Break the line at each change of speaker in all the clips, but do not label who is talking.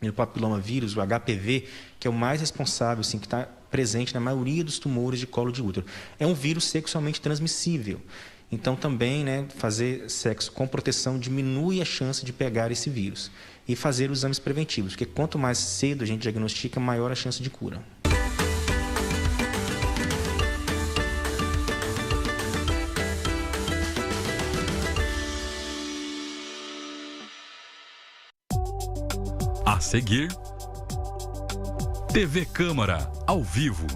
e o papilomavírus, o HPV, que é o mais responsável, assim, que está presente na maioria dos tumores de colo de útero. É um vírus sexualmente transmissível. Então, também, né, fazer sexo com proteção diminui a chance de pegar esse vírus. E fazer os exames preventivos, porque quanto mais cedo a gente diagnostica, maior a chance de cura.
A seguir, TV Câmara, ao vivo.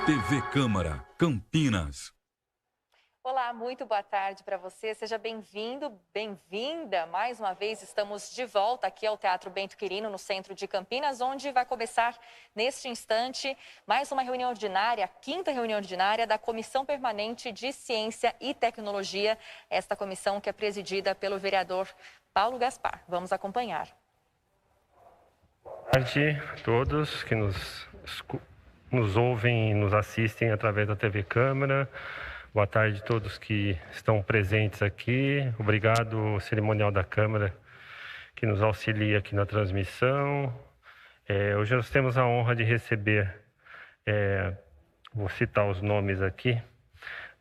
TV Câmara, Campinas.
Olá, muito boa tarde para você. Seja bem-vindo, bem-vinda. Mais uma vez estamos de volta aqui ao Teatro Bento Quirino, no centro de Campinas, onde vai começar neste instante mais uma reunião ordinária, a quinta reunião ordinária da Comissão Permanente de Ciência e Tecnologia. Esta comissão que é presidida pelo vereador Paulo Gaspar. Vamos acompanhar.
Boa tarde a todos que nos ouvem e nos assistem através da TV Câmara. Boa tarde a todos que estão presentes aqui. Obrigado ao cerimonial da Câmara que nos auxilia aqui na transmissão. Hoje nós temos a honra de receber, vou citar os nomes aqui,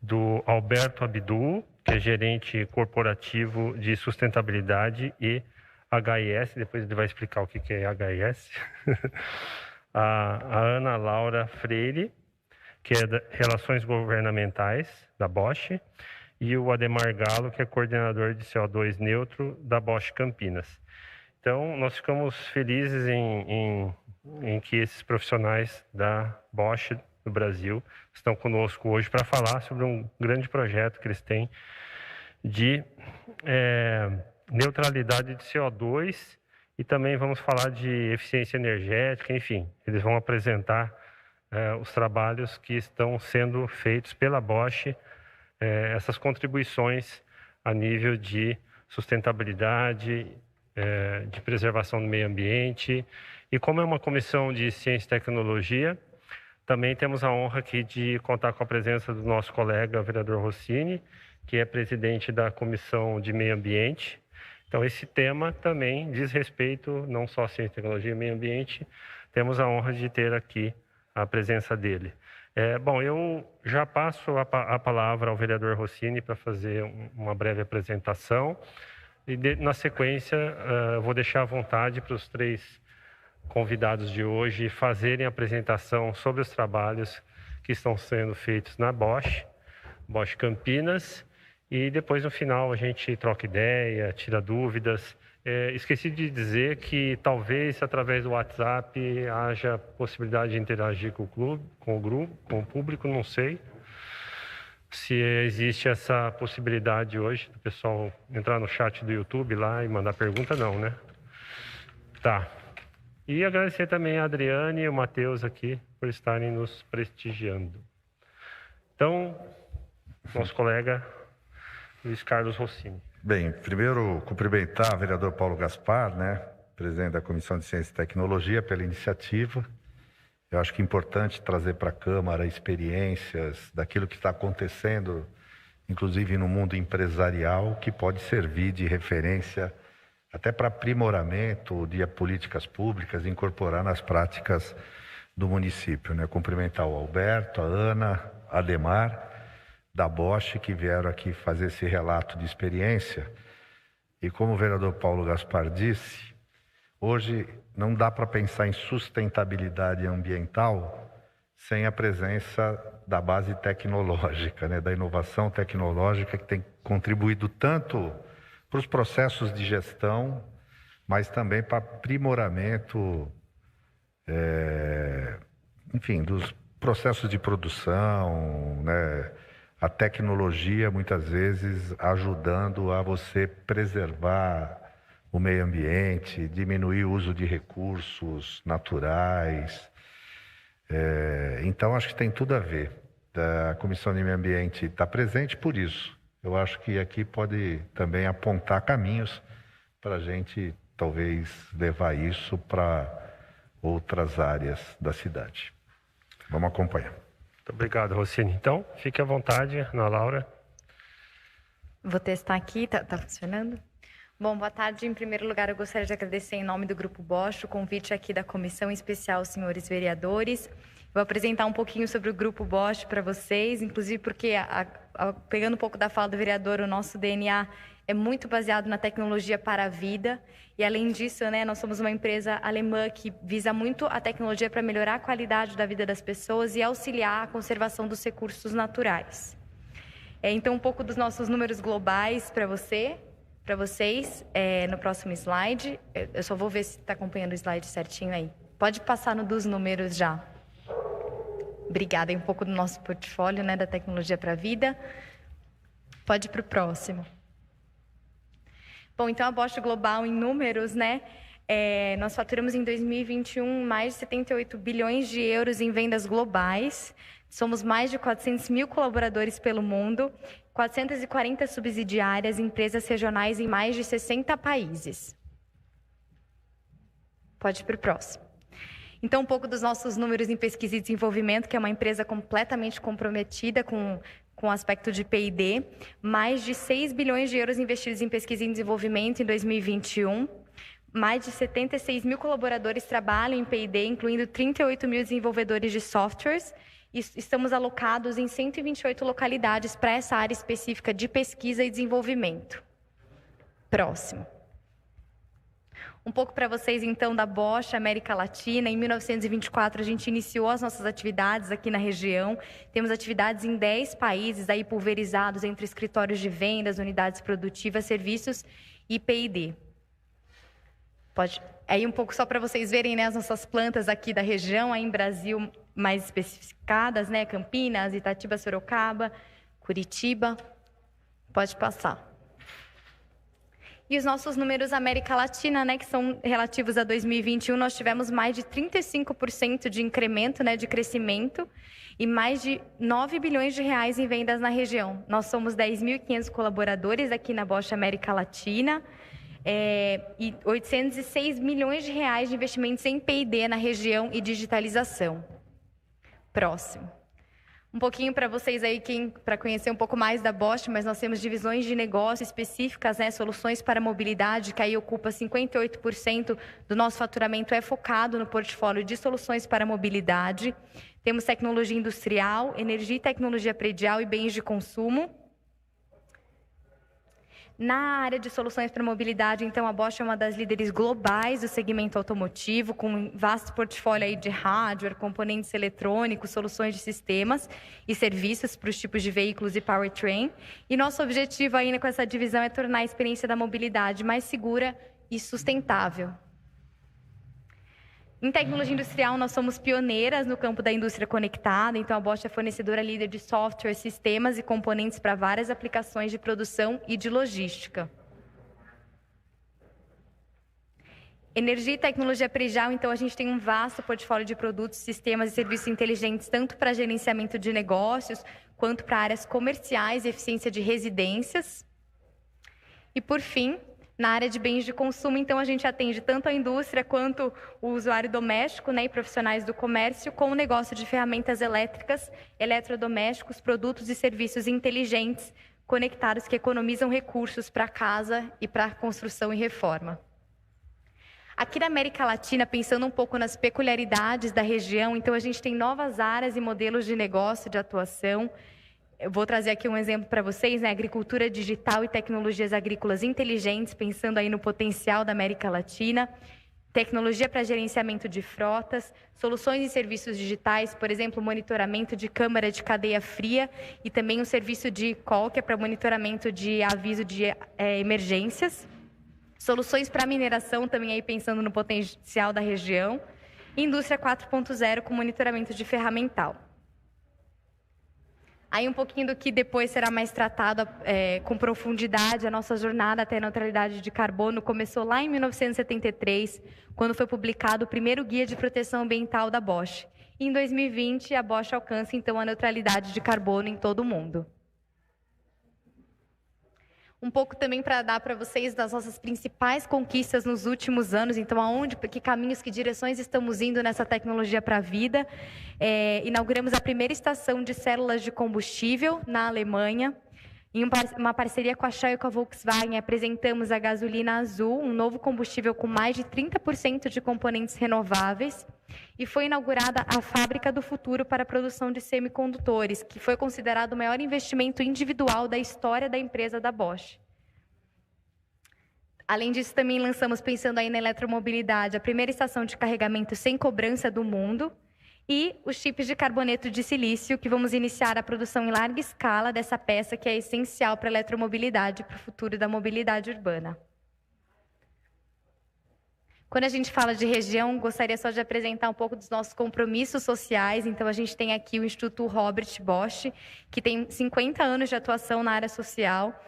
do Alberto Abdul, que é gerente corporativo de sustentabilidade e HIS, depois ele vai explicar o que é HIS. A Ana Laura Freire, que é de Relações Governamentais, da Bosch, e o Ademar Galo, que é coordenador de CO2 neutro da Bosch Campinas. Então, nós ficamos felizes em que esses profissionais da Bosch do Brasil estão conosco hoje para falar sobre um grande projeto que eles têm de neutralidade de CO2 e também vamos falar de eficiência energética, enfim, eles vão apresentar os trabalhos que estão sendo feitos pela Bosch, essas contribuições a nível de sustentabilidade, de preservação do meio ambiente. E como é uma comissão de ciência e tecnologia, também temos a honra aqui de contar com a presença do nosso colega, vereador Rossini, que é presidente da Comissão de Meio Ambiente. Então, esse tema também diz respeito não só à ciência, tecnologia e meio ambiente, temos a honra de ter aqui a presença dele. Bom, eu já passo a palavra ao vereador Rossini para fazer uma breve apresentação e, na sequência, vou deixar à vontade para os três convidados de hoje fazerem a apresentação sobre os trabalhos que estão sendo feitos na Bosch Campinas, e depois, no final, a gente troca ideia, tira dúvidas. Esqueci de dizer que talvez através do WhatsApp haja possibilidade de interagir com o clube, com o grupo, com o público, não sei se existe essa possibilidade hoje do pessoal entrar no chat do YouTube lá e mandar pergunta, não, né? Tá. E agradecer também a Adriane e o Matheus aqui por estarem nos prestigiando. Então, nosso colega Luiz Carlos Rossini.
Bem, primeiro cumprimentar o vereador Paulo Gaspar, né, presidente da Comissão de Ciência e Tecnologia, pela iniciativa. Eu acho que é importante trazer para a Câmara experiências daquilo que está acontecendo, inclusive no mundo empresarial, que pode servir de referência até para aprimoramento de políticas públicas, incorporar nas práticas do município, né? Cumprimentar o Alberto, a Ana, a Ademar, da Bosch, que vieram aqui fazer esse relato de experiência. E como o vereador Paulo Gaspar disse, hoje não dá para pensar em sustentabilidade ambiental sem a presença da base tecnológica, né, da inovação tecnológica, que tem contribuído tanto para os processos de gestão, mas também para aprimoramento, enfim, dos processos de produção, né? A tecnologia, muitas vezes, ajudando a você preservar o meio ambiente, diminuir o uso de recursos naturais. Então, acho que tem tudo a ver. A Comissão de Meio Ambiente está presente por isso. Eu acho que aqui pode também apontar caminhos para a gente, talvez, levar isso para outras áreas da cidade. Vamos acompanhar.
Muito obrigado, Rossini. Então, fique à vontade, Ana Laura.
Vou testar aqui, tá funcionando? Bom, boa tarde. Em primeiro lugar, eu gostaria de agradecer em nome do Grupo Bosch o convite aqui da comissão, em especial aos senhores vereadores. Vou apresentar um pouquinho sobre o Grupo Bosch para vocês, inclusive porque, pegando um pouco da fala do vereador, o nosso DNA é muito baseado na tecnologia para a vida. E, além disso, né, nós somos uma empresa alemã que visa muito a tecnologia para melhorar a qualidade da vida das pessoas e auxiliar a conservação dos recursos naturais. Então, um pouco dos nossos números globais para vocês, no próximo slide. Eu só vou ver se está acompanhando o slide certinho aí. Pode passar no dos números já. Obrigada. É um pouco do nosso portfólio, né, da tecnologia para a vida. Pode ir para o próximo. Bom, então a Bosch Global em números, né? Nós faturamos em 2021 mais de 78 bilhões de euros em vendas globais. Somos mais de 400 mil colaboradores pelo mundo, 440 subsidiárias, empresas regionais em mais de 60 países. Pode ir para o próximo. Então, um pouco dos nossos números em pesquisa e desenvolvimento, que é uma empresa completamente comprometida com o aspecto de P&D. Mais de 6 bilhões de euros investidos em pesquisa e desenvolvimento em 2021. Mais de 76 mil colaboradores trabalham em P&D, incluindo 38 mil desenvolvedores de softwares. E estamos alocados em 128 localidades para essa área específica de pesquisa e desenvolvimento. Próximo. Um pouco para vocês, então, da Bosch América Latina. Em 1924, a gente iniciou as nossas atividades aqui na região. Temos atividades em 10 países, aí pulverizados entre escritórios de vendas, unidades produtivas, serviços e P&D. Aí um pouco só para vocês verem, né, as nossas plantas aqui da região, aí em Brasil mais especificadas, né, Campinas, Itatiba, Sorocaba, Curitiba. Pode passar. E os nossos números América Latina, né, que são relativos a 2021, nós tivemos mais de 35% de incremento, né, de crescimento e mais de 9 bilhões de reais em vendas na região. Nós somos 10.500 colaboradores aqui na Bosch América Latina e 806 milhões de reais de investimentos em P&D na região e digitalização. Próximo. Um pouquinho para vocês aí, para conhecer um pouco mais da Bosch, mas nós temos divisões de negócio específicas, né, soluções para mobilidade, que aí ocupa 58% do nosso faturamento, é focado no portfólio de soluções para mobilidade. Temos tecnologia industrial, energia e tecnologia predial e bens de consumo. Na área de soluções para mobilidade, então, a Bosch é uma das líderes globais do segmento automotivo, com um vasto portfólio aí de hardware, componentes eletrônicos, soluções de sistemas e serviços para os tipos de veículos e powertrain. E nosso objetivo ainda com essa divisão é tornar a experiência da mobilidade mais segura e sustentável. Em tecnologia industrial, nós somos pioneiras no campo da indústria conectada, então a Bosch é fornecedora líder de software, sistemas e componentes para várias aplicações de produção e de logística. Energia e tecnologia predial, então a gente tem um vasto portfólio de produtos, sistemas e serviços inteligentes, tanto para gerenciamento de negócios, quanto para áreas comerciais e eficiência de residências. E por fim, na área de bens de consumo, então, a gente atende tanto a indústria quanto o usuário doméstico, né, e profissionais do comércio, com o negócio de ferramentas elétricas, eletrodomésticos, produtos e serviços inteligentes, conectados que economizam recursos para casa e para construção e reforma. Aqui na América Latina, pensando um pouco nas peculiaridades da região, então a gente tem novas áreas e modelos de negócio, de atuação. Eu vou trazer aqui um exemplo para vocês, né? Agricultura digital e tecnologias agrícolas inteligentes, pensando aí no potencial da América Latina. Tecnologia para gerenciamento de frotas, soluções e serviços digitais, por exemplo, monitoramento de câmara de cadeia fria e também um serviço de call, que é para monitoramento de aviso de emergências. Soluções para mineração, também aí pensando no potencial da região. E indústria 4.0 com monitoramento de ferramental. Aí um pouquinho do que depois será mais tratado com profundidade. A nossa jornada até a neutralidade de carbono começou lá em 1973, quando foi publicado o primeiro Guia de Proteção Ambiental da Bosch. E em 2020, a Bosch alcança, então, a neutralidade de carbono em todo o mundo. Um pouco também para dar para vocês das nossas principais conquistas nos últimos anos, então aonde, que caminhos, que direções estamos indo nessa tecnologia para a vida. Inauguramos a primeira estação de células de combustível na Alemanha. Em uma parceria com a Shell e com a Volkswagen, apresentamos a gasolina azul, um novo combustível com mais de 30% de componentes renováveis. E foi inaugurada a Fábrica do Futuro para a produção de semicondutores, que foi considerado o maior investimento individual da história da empresa da Bosch. Além disso, também lançamos, pensando aí na eletromobilidade, a primeira estação de carregamento sem cobrança do mundo, e os chips de carboneto de silício, que vamos iniciar a produção em larga escala dessa peça que é essencial para a eletromobilidade e para o futuro da mobilidade urbana. Quando a gente fala de região, gostaria só de apresentar um pouco dos nossos compromissos sociais. Então, a gente tem aqui o Instituto Robert Bosch, que tem 50 anos de atuação na área social,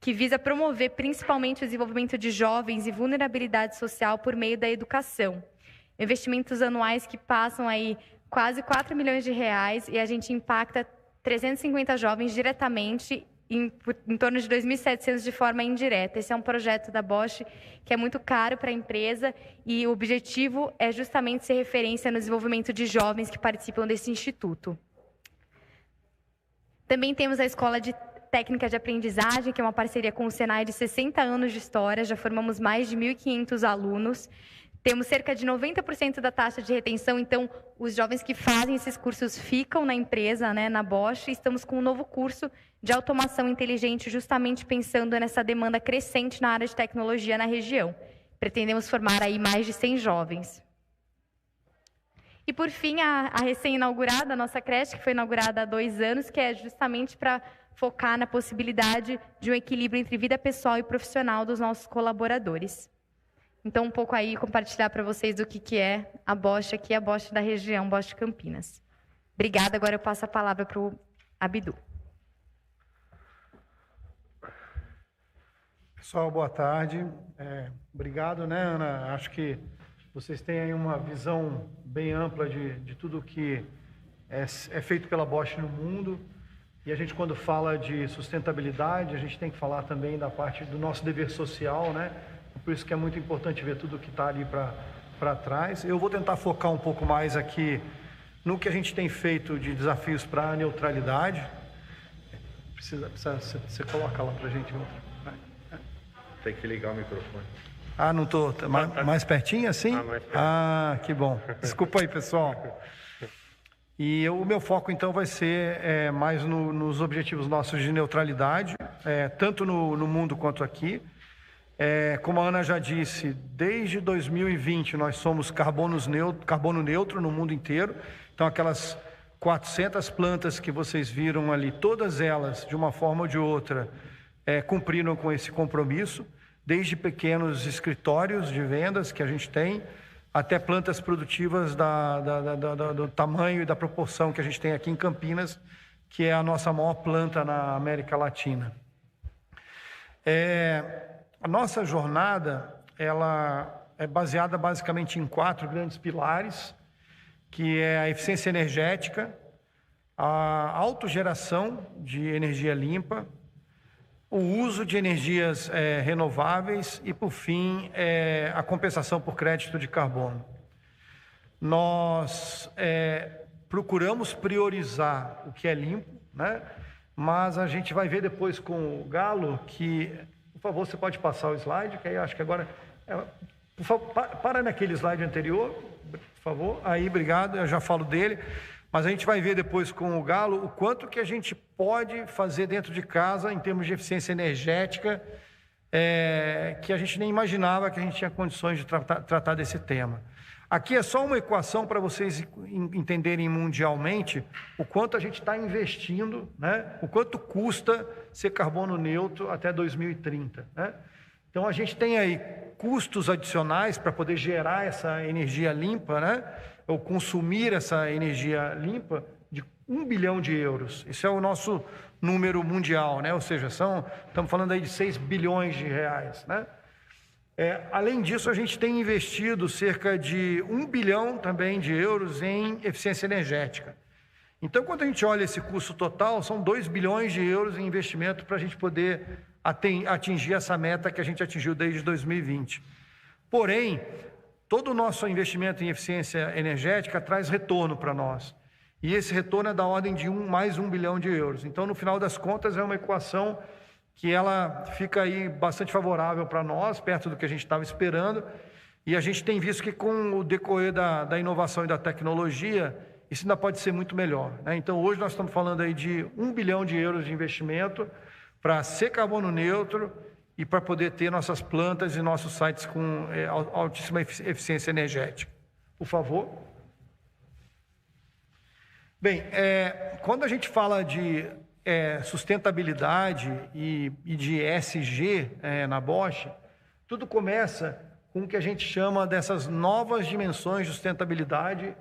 que visa promover principalmente o desenvolvimento de jovens e vulnerabilidade social por meio da educação. Investimentos anuais que passam aí quase 4 milhões de reais, e a gente impacta 350 jovens diretamente, em torno de 2.700 de forma indireta. Esse é um projeto da Bosch que é muito caro para a empresa, e o objetivo é justamente ser referência no desenvolvimento de jovens que participam desse instituto. Também temos a Escola de Técnica de Aprendizagem, que é uma parceria com o Senai de 60 anos de história, já formamos mais de 1.500 alunos. Temos cerca de 90% da taxa de retenção, então os jovens que fazem esses cursos ficam na empresa, né, na Bosch. E estamos com um novo curso de automação inteligente, justamente pensando nessa demanda crescente na área de tecnologia na região. Pretendemos formar aí mais de 100 jovens. E por fim, a recém-inaugurada, a nossa creche, que foi inaugurada há 2 anos, que é justamente para focar na possibilidade de um equilíbrio entre vida pessoal e profissional dos nossos colaboradores. Então, um pouco aí, compartilhar para vocês do que é a Bosch aqui, a Bosch da região, Bosch Campinas. Obrigada, agora eu passo a palavra para o Abdu.
Pessoal, boa tarde. Obrigado, né, Ana? Acho que vocês têm aí uma visão bem ampla de tudo que é feito pela Bosch no mundo. E a gente, quando fala de sustentabilidade, a gente tem que falar também da parte do nosso dever social, né? Por isso que é muito importante ver tudo que está ali para trás. Eu vou tentar focar um pouco mais aqui no que a gente tem feito de desafios para a neutralidade. Você coloca lá para a gente.
Tem que ligar o microfone.
Ah, não estou. Mais pertinho assim?
Mais pertinho.
Ah, que bom. Desculpa aí, pessoal. E o meu foco, então, vai ser mais nos objetivos nossos de neutralidade, tanto no mundo quanto aqui. Como a Ana já disse, desde 2020 nós somos carbono neutro no mundo inteiro. Então, aquelas 400 plantas que vocês viram ali, todas elas, de uma forma ou de outra, cumpriram com esse compromisso, desde pequenos escritórios de vendas que a gente tem, até plantas produtivas do tamanho e da proporção que a gente tem aqui em Campinas, que é a nossa maior planta na América Latina. A nossa jornada, ela é baseada basicamente em 4 grandes pilares, que é a eficiência energética, a autogeração de energia limpa, o uso de energias renováveis e, por fim, a compensação por crédito de carbono. Nós procuramos priorizar o que é limpo, né? Mas a gente vai ver depois com o Galo que... Por favor, você pode passar o slide, que aí acho que agora... Por favor, para naquele slide anterior, por favor. Aí, obrigado, eu já falo dele. Mas a gente vai ver depois com o Galo o quanto que a gente pode fazer dentro de casa em termos de eficiência energética, que a gente nem imaginava que a gente tinha condições de tratar desse tema. Aqui é só uma equação para vocês entenderem mundialmente o quanto a gente está investindo, né? O quanto custa ser carbono neutro até 2030. Né? Então, a gente tem aí custos adicionais para poder gerar essa energia limpa, né? Ou consumir essa energia limpa de 1 bilhão de euros. Esse é o nosso número mundial, né? Ou seja, estamos falando aí de 6 bilhões de reais, né? Além disso, a gente tem investido cerca de 1 bilhão também de euros em eficiência energética. Então, quando a gente olha esse custo total, são 2 bilhões de euros em investimento para a gente poder atingir essa meta que a gente atingiu desde 2020. Porém, todo o nosso investimento em eficiência energética traz retorno para nós. E esse retorno é da ordem de mais 1 bilhão de euros. Então, no final das contas, é uma equação que ela fica aí bastante favorável para nós, perto do que a gente estava esperando. E a gente tem visto que com o decorrer da inovação e da tecnologia, isso ainda pode ser muito melhor, né? Então, hoje nós estamos falando aí de 1 bilhão de euros de investimento para ser carbono neutro e para poder ter nossas plantas e nossos sites com altíssima eficiência energética. Por favor. Bem, quando a gente fala de sustentabilidade e de ESG na Bosch, tudo começa com o que a gente chama dessas novas dimensões de sustentabilidade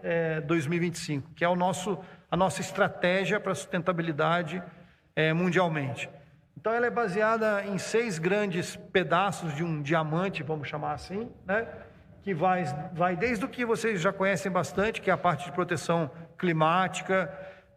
2025, que é a nossa estratégia para a sustentabilidade mundialmente. Então, ela é baseada em 6 grandes pedaços de um diamante, vamos chamar assim, né? Que vai desde o que vocês já conhecem bastante, que é a parte de proteção climática,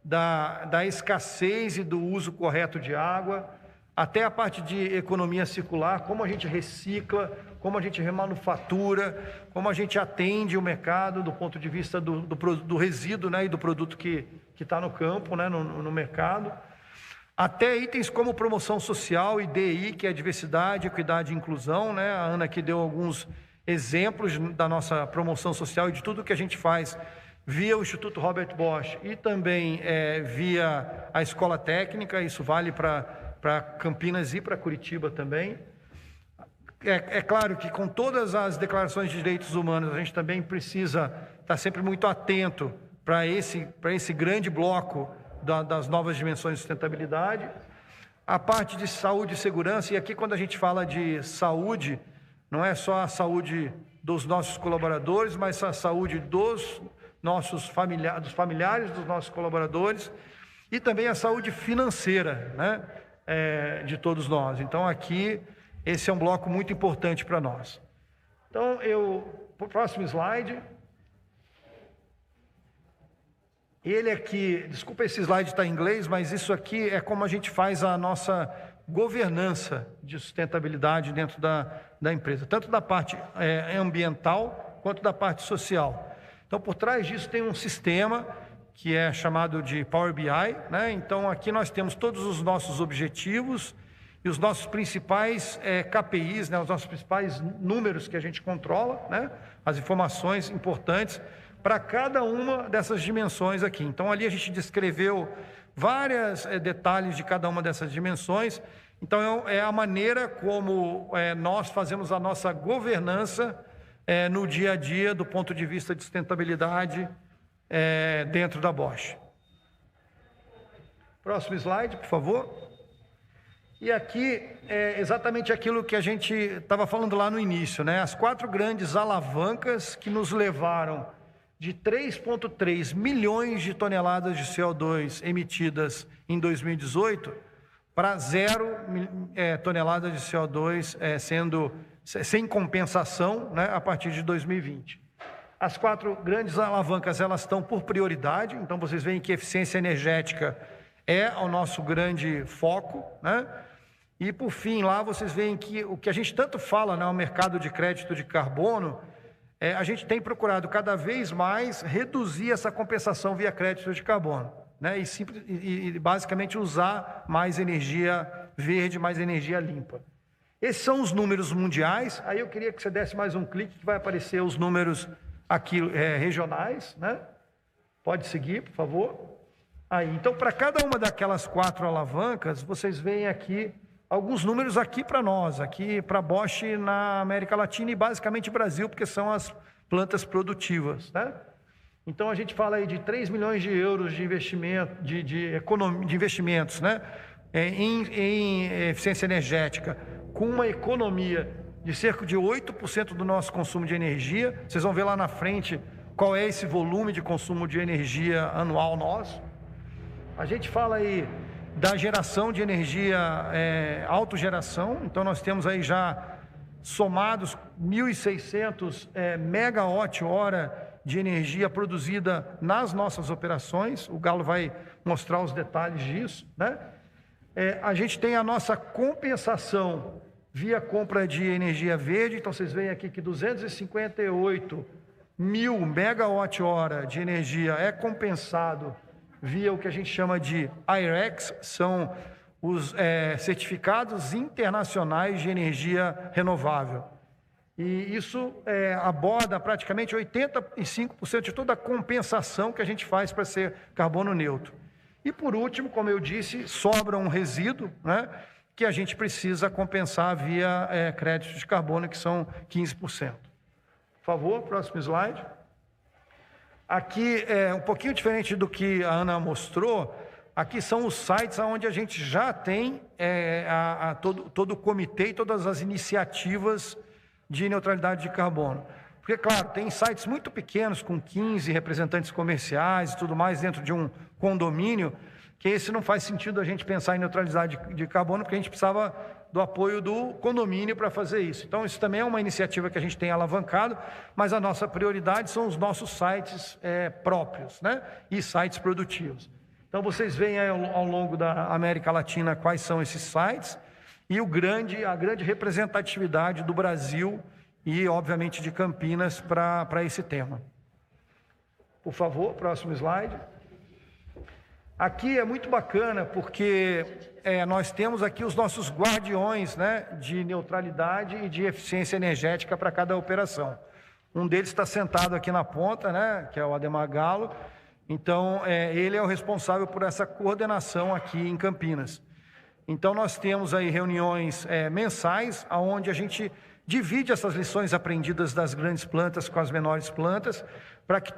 da escassez e do uso correto de água, até a parte de economia circular, como a gente recicla, como a gente remanufatura, como a gente atende o mercado do ponto de vista do resíduo, né, e do produto que está no campo, né, no mercado, até itens como promoção social e DI, que é diversidade, equidade e inclusão, né? A Ana aqui deu alguns exemplos da nossa promoção social e de tudo que a gente faz via o Instituto Robert Bosch e também via a Escola Técnica. Isso vale para Campinas e para Curitiba também. É claro que com todas as declarações de direitos humanos, a gente também precisa estar sempre muito atento para esse grande bloco das novas dimensões de sustentabilidade. A parte de saúde e segurança, e aqui quando a gente fala de saúde, não é só a saúde dos nossos colaboradores, mas a saúde dos familiares dos nossos colaboradores e também a saúde financeira, né, de todos nós. Então, aqui, esse é um bloco muito importante para nós. Então, para o próximo slide. Ele aqui, desculpa esse slide está em inglês, mas isso aqui é como a gente faz a nossa governança de sustentabilidade dentro da empresa, tanto da parte ambiental quanto da parte social. Então, por trás disso tem um sistema que é chamado de Power BI, né? Então, aqui nós temos todos os nossos objetivos e os nossos principais KPIs, né? Os nossos principais números que a gente controla, né? As informações importantes para cada uma dessas dimensões aqui. Então, ali a gente descreveu vários detalhes de cada uma dessas dimensões. Então, é a maneira como nós fazemos a nossa governança no dia a dia, do ponto de vista de sustentabilidade dentro da Bosch. Próximo slide, por favor. E aqui é exatamente aquilo que a gente estava falando lá no início, né? As 4 grandes alavancas que nos levaram de 3,3 milhões de toneladas de CO2 emitidas em 2018 para 0 toneladas de CO2 sendo sem compensação, né, a partir de 2020. As 4 grandes alavancas, elas estão por prioridade, então vocês veem que eficiência energética é o nosso grande foco, né? E por fim, lá vocês veem que o que a gente tanto fala, né, o mercado de crédito de carbono, a gente tem procurado cada vez mais reduzir essa compensação via crédito de carbono, né? E basicamente usar mais energia verde, mais energia limpa. Esses são os números mundiais. Aí eu queria que você desse mais um clique, que vai aparecer os números aqui regionais, né? Pode seguir, por favor. Aí, então, para cada uma daquelas 4 alavancas, vocês veem aqui alguns números aqui para nós, aqui para a Bosch na América Latina e basicamente Brasil, porque são as plantas produtivas, né? Então, a gente fala aí de 3 milhões de euros de investimento, de investimentos, né, em eficiência energética, com uma economia de cerca de 8% do nosso consumo de energia. Vocês vão ver lá na frente qual é esse volume de consumo de energia anual nosso. A gente fala aí da geração de energia, autogeração. Então, nós temos aí já somados 1.600 megawatt-hora de energia produzida nas nossas operações. O Galo vai mostrar os detalhes disso, né? A gente tem a nossa compensação via compra de energia verde. Então, vocês veem aqui que 258 mil megawatt-hora de energia é compensado via o que a gente chama de I-RECs, são os certificados internacionais de energia renovável. E isso aborda praticamente 85% de toda a compensação que a gente faz para ser carbono neutro. E por último, como eu disse, sobra um resíduo, né, que a gente precisa compensar via créditos de carbono, que são 15%. Por favor, próximo slide. Aqui é um pouquinho diferente do que a Ana mostrou. Aqui são os sites onde a gente já tem todo o comitê e todas as iniciativas de neutralidade de carbono. Porque, claro, tem sites muito pequenos, com 15 representantes comerciais e tudo mais dentro de um condomínio, que esse não faz sentido a gente pensar em neutralidade de carbono, porque a gente precisava do apoio do condomínio para fazer isso. Então, isso também é uma iniciativa que a gente tem alavancado, mas a nossa prioridade são os nossos sites próprios, né? E sites produtivos. Então, vocês veem aí, ao longo da América Latina quais são esses sites e a grande representatividade do Brasil e, obviamente, de Campinas para esse tema. Por favor, próximo slide. Aqui é muito bacana porque nós temos aqui os nossos guardiões, né, de neutralidade e de eficiência energética para cada operação. Um deles está sentado aqui na ponta, né, que é o Ademar Galo. Então, ele é o responsável por essa coordenação aqui em Campinas. Então, nós temos aí reuniões mensais, onde a gente divide essas lições aprendidas das grandes plantas com as menores plantas, para que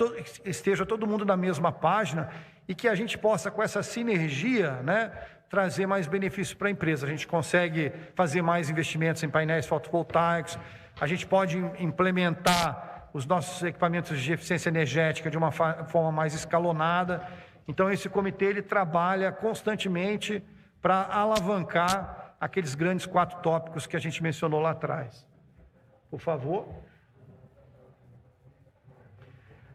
esteja todo mundo na mesma página e que a gente possa, com essa sinergia, né, trazer mais benefícios para a empresa. A gente consegue fazer mais investimentos em painéis fotovoltaicos, a gente pode implementar os nossos equipamentos de eficiência energética de uma forma mais escalonada. Então, esse comitê ele trabalha constantemente para alavancar aqueles grandes 4 tópicos que a gente mencionou lá atrás. Por favor.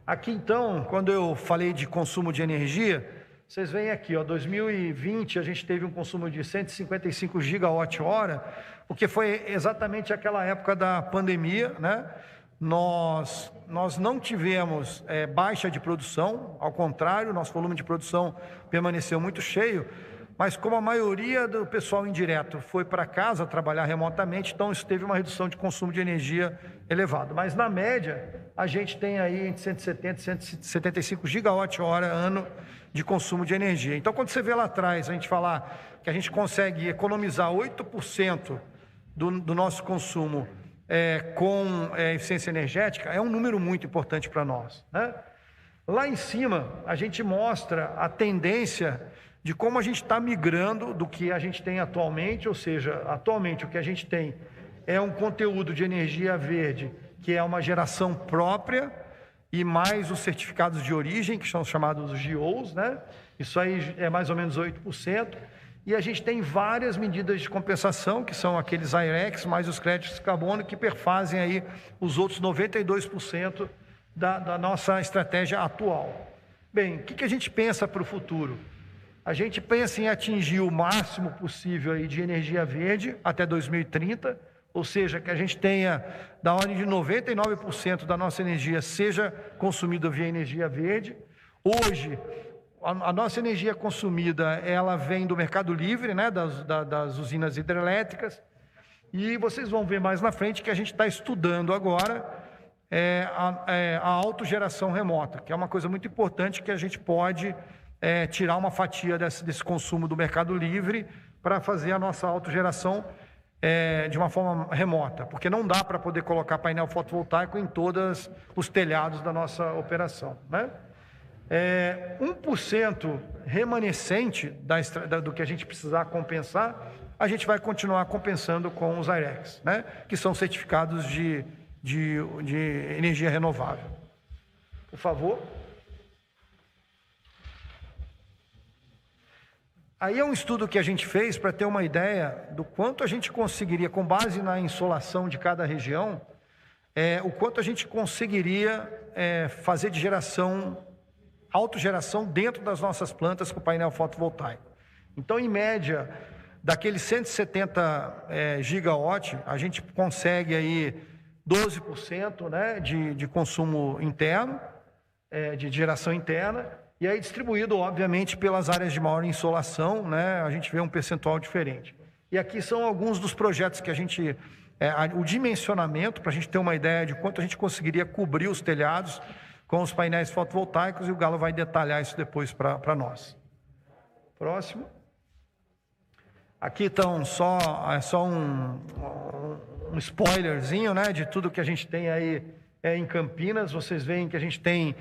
Aqui, então, quando eu falei de consumo de energia, vocês veem aqui, 2020 a gente teve um consumo de 155 gigawatt-hora, porque foi exatamente aquela época da pandemia, né? Nós não tivemos baixa de produção, ao contrário, nosso volume de produção permaneceu muito cheio, mas como a maioria do pessoal indireto foi para casa trabalhar remotamente, então isso teve uma redução de consumo de energia elevado. Mas na média, a gente tem aí entre 170 e 175 gigawatt-hora ano de consumo de energia. Então, quando você vê lá atrás, a gente falar que a gente consegue economizar 8% do nosso consumo com eficiência energética, é um número muito importante para nós, né? Lá em cima, a gente mostra a tendência de como a gente está migrando do que a gente tem atualmente, ou seja, atualmente o que a gente tem é um conteúdo de energia verde, que é uma geração própria, e mais os certificados de origem, que são chamados GOs, né? Isso aí é mais ou menos 8%, e a gente tem várias medidas de compensação, que são aqueles I-RECs, mais os créditos de carbono, que perfazem aí os outros 92% da nossa estratégia atual. Bem, o que a gente pensa para o futuro? A gente pensa em atingir o máximo possível aí de energia verde até 2030, ou seja, que a gente tenha da ordem de 99% da nossa energia seja consumida via energia verde. Hoje, a nossa energia consumida, ela vem do mercado livre, né, das usinas hidrelétricas, e vocês vão ver mais na frente que a gente está estudando agora a autogeração remota, que é uma coisa muito importante que a gente pode tirar uma fatia desse consumo do mercado livre para fazer a nossa autogeração de uma forma remota, porque não dá para poder colocar painel fotovoltaico em todos os telhados da nossa operação, né? 1% remanescente do que a gente precisar compensar, a gente vai continuar compensando com os I-RECs, né? Que são certificados de energia renovável. Por favor. Aí é um estudo que a gente fez para ter uma ideia do quanto a gente conseguiria, com base na insolação de cada região, o quanto a gente conseguiria fazer de autogeração dentro das nossas plantas com painel fotovoltaico. Então, em média, daqueles 170 gigawatt, a gente consegue aí 12%, né, de consumo interno, de geração interna, e aí distribuído, obviamente, pelas áreas de maior insolação, né, a gente vê um percentual diferente. E aqui são alguns dos projetos que a gente, o dimensionamento, para a gente ter uma ideia de quanto a gente conseguiria cobrir os telhados com os painéis fotovoltaicos, e o Galo vai detalhar isso depois para nós. Próximo. Aqui estão só um spoilerzinho, né, de tudo que a gente tem aí em Campinas. Vocês veem que a gente tem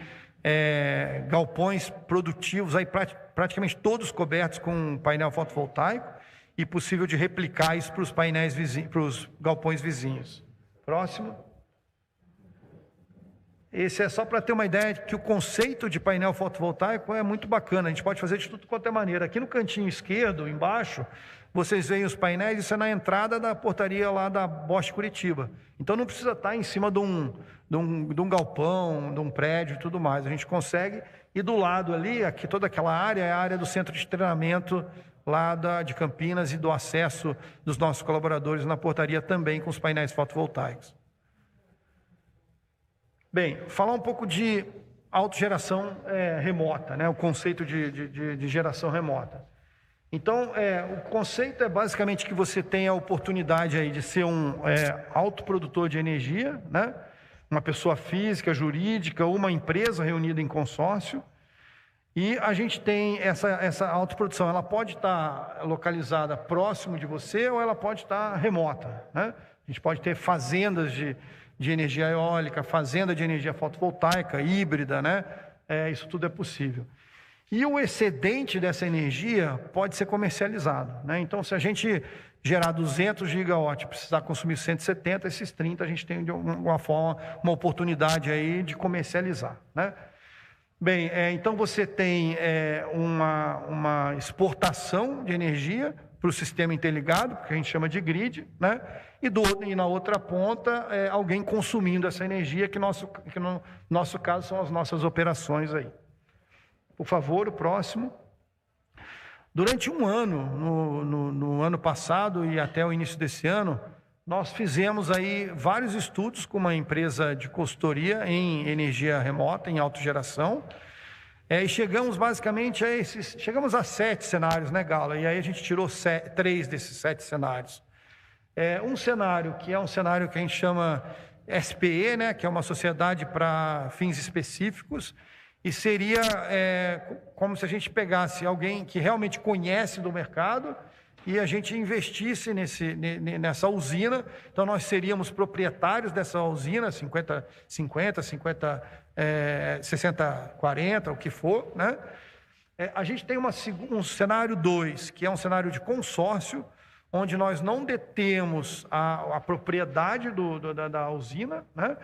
galpões produtivos aí praticamente todos cobertos com painel fotovoltaico e possível de replicar isso para os painéis vizinhos, para os galpões vizinhos. Próximo. Esse é só para ter uma ideia de que o conceito de painel fotovoltaico é muito bacana. A gente pode fazer de tudo quanto é maneira. Aqui no cantinho esquerdo, embaixo, vocês veem os painéis, isso é na entrada da portaria lá da Bosch Curitiba. Então não precisa estar em cima de um galpão, de um prédio e tudo mais. A gente consegue, e do lado ali, aqui toda aquela área é a área do centro de treinamento lá de Campinas e do acesso dos nossos colaboradores na portaria também com os painéis fotovoltaicos. Bem, falar um pouco de autogeração remota, né? O conceito de geração remota. Então, o conceito é basicamente que você tem a oportunidade aí de ser um autoprodutor de energia, né? Uma pessoa física, jurídica, ou uma empresa reunida em consórcio. E a gente tem essa autoprodução, ela pode estar localizada próximo de você ou ela pode estar remota, né? A gente pode ter fazendas de energia eólica, fazenda de energia fotovoltaica, híbrida, né? Isso tudo é possível. E o excedente dessa energia pode ser comercializado, né? Então, se a gente gerar 200 gigawatts e precisar consumir 170, esses 30 a gente tem de alguma forma uma oportunidade aí de comercializar, né? Bem, então você tem uma exportação de energia para o sistema interligado, que a gente chama de grid, né? E na outra ponta, alguém consumindo essa energia, que no nosso caso são as nossas operações aí. Por favor, o próximo. Durante um ano, no ano passado e até o início desse ano, nós fizemos aí vários estudos com uma empresa de consultoria em energia remota, em autogeração, e chegamos basicamente chegamos a 7 cenários, né, Galo? E aí a gente tirou 3 desses 7 cenários. Um cenário que é um cenário que a gente chama SPE, né, que é uma sociedade para fins específicos, e seria como se a gente pegasse alguém que realmente conhece do mercado e a gente investisse nessa usina. Então, nós seríamos proprietários dessa usina, 50, 60, 40, o que for, né? A gente tem um cenário 2, que é um cenário de consórcio, onde nós não detemos a propriedade da usina, né?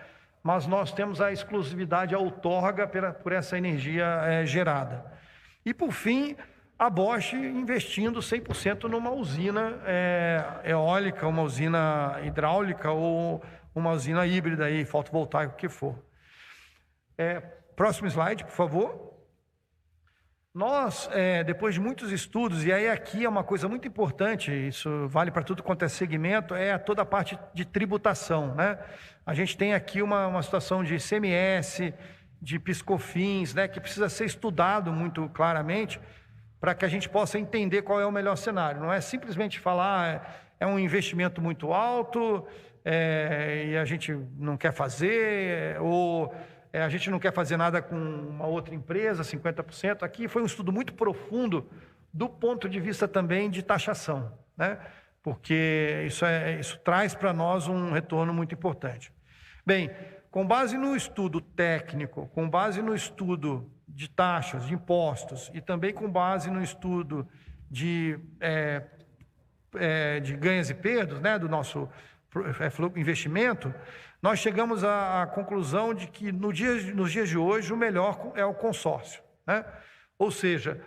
Mas nós temos a exclusividade, a outorga por essa energia gerada. E, por fim, a Bosch investindo 100% numa usina eólica, uma usina hidráulica ou uma usina híbrida, aí, fotovoltaica, o que for. Próximo slide, por favor. Nós, depois de muitos estudos, e aí aqui é uma coisa muito importante, isso vale para tudo quanto é segmento, toda a parte de tributação, né? A gente tem aqui uma situação de ICMS, de PIS/COFINS, né, que precisa ser estudado muito claramente para que a gente possa entender qual é o melhor cenário. Não é simplesmente falar é um investimento muito alto e a gente não quer fazer, ou a gente não quer fazer nada com uma outra empresa, 50%. Aqui foi um estudo muito profundo do ponto de vista também de taxação, né? Porque isso traz para nós um retorno muito importante. Bem, com base no estudo técnico, com base no estudo de taxas, de impostos, e também com base no estudo de ganhos e perdas, né, do nosso investimento, nós chegamos à conclusão de que nos dias de hoje o melhor é o consórcio, né? Ou seja,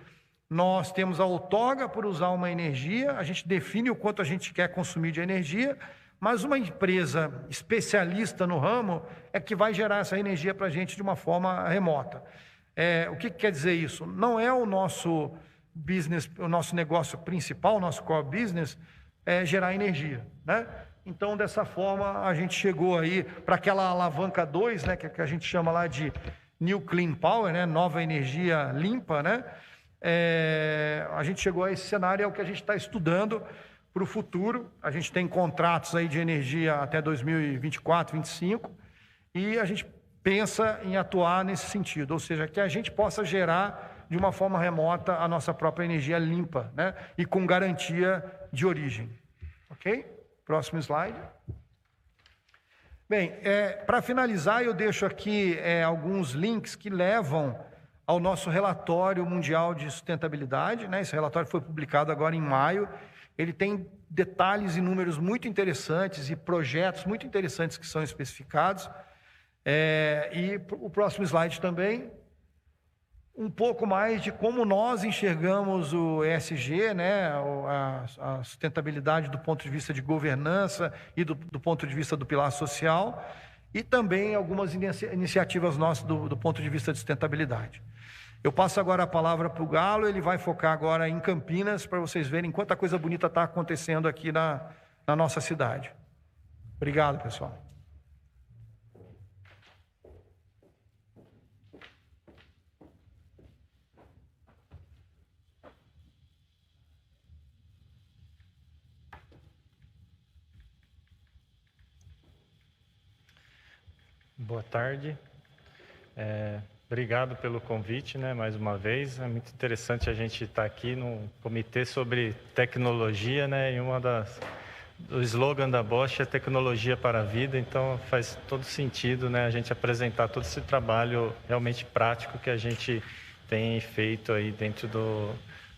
nós temos a outorga por usar uma energia, a gente define o quanto a gente quer consumir de energia, mas uma empresa especialista no ramo é que vai gerar essa energia para a gente de uma forma remota. O que quer dizer isso? Não é o nosso business, o nosso negócio principal, o nosso core business, é gerar energia, né? Então, dessa forma, a gente chegou aí para aquela alavanca 2, né, que a gente chama lá de New Clean Power, né, nova energia limpa, né? A gente chegou a esse cenário, é o que a gente está estudando para o futuro. A gente tem contratos aí de energia até 2024, 2025, e a gente pensa em atuar nesse sentido, ou seja, que a gente possa gerar de uma forma remota a nossa própria energia limpa, né, e com garantia de origem. Ok? Próximo slide. Bem, para finalizar, eu deixo aqui alguns links que levam ao nosso relatório mundial de sustentabilidade, né? Esse relatório foi publicado agora em maio. Ele tem detalhes e números muito interessantes e projetos muito interessantes que são especificados. E o próximo slide também, um pouco mais de como nós enxergamos o ESG, né, a sustentabilidade do ponto de vista de governança e do ponto de vista do pilar social, e também algumas iniciativas nossas do ponto de vista de sustentabilidade. Eu passo agora a palavra para o Galo, ele vai focar agora em Campinas, para vocês verem quanta coisa bonita está acontecendo aqui na nossa cidade. Obrigado, pessoal.
Boa tarde. Obrigado pelo convite, né, mais uma vez. É muito interessante a gente estar aqui no comitê sobre tecnologia, né, e o slogan da Bosch é tecnologia para a vida, então faz todo sentido, né, a gente apresentar todo esse trabalho realmente prático que a gente tem feito aí dentro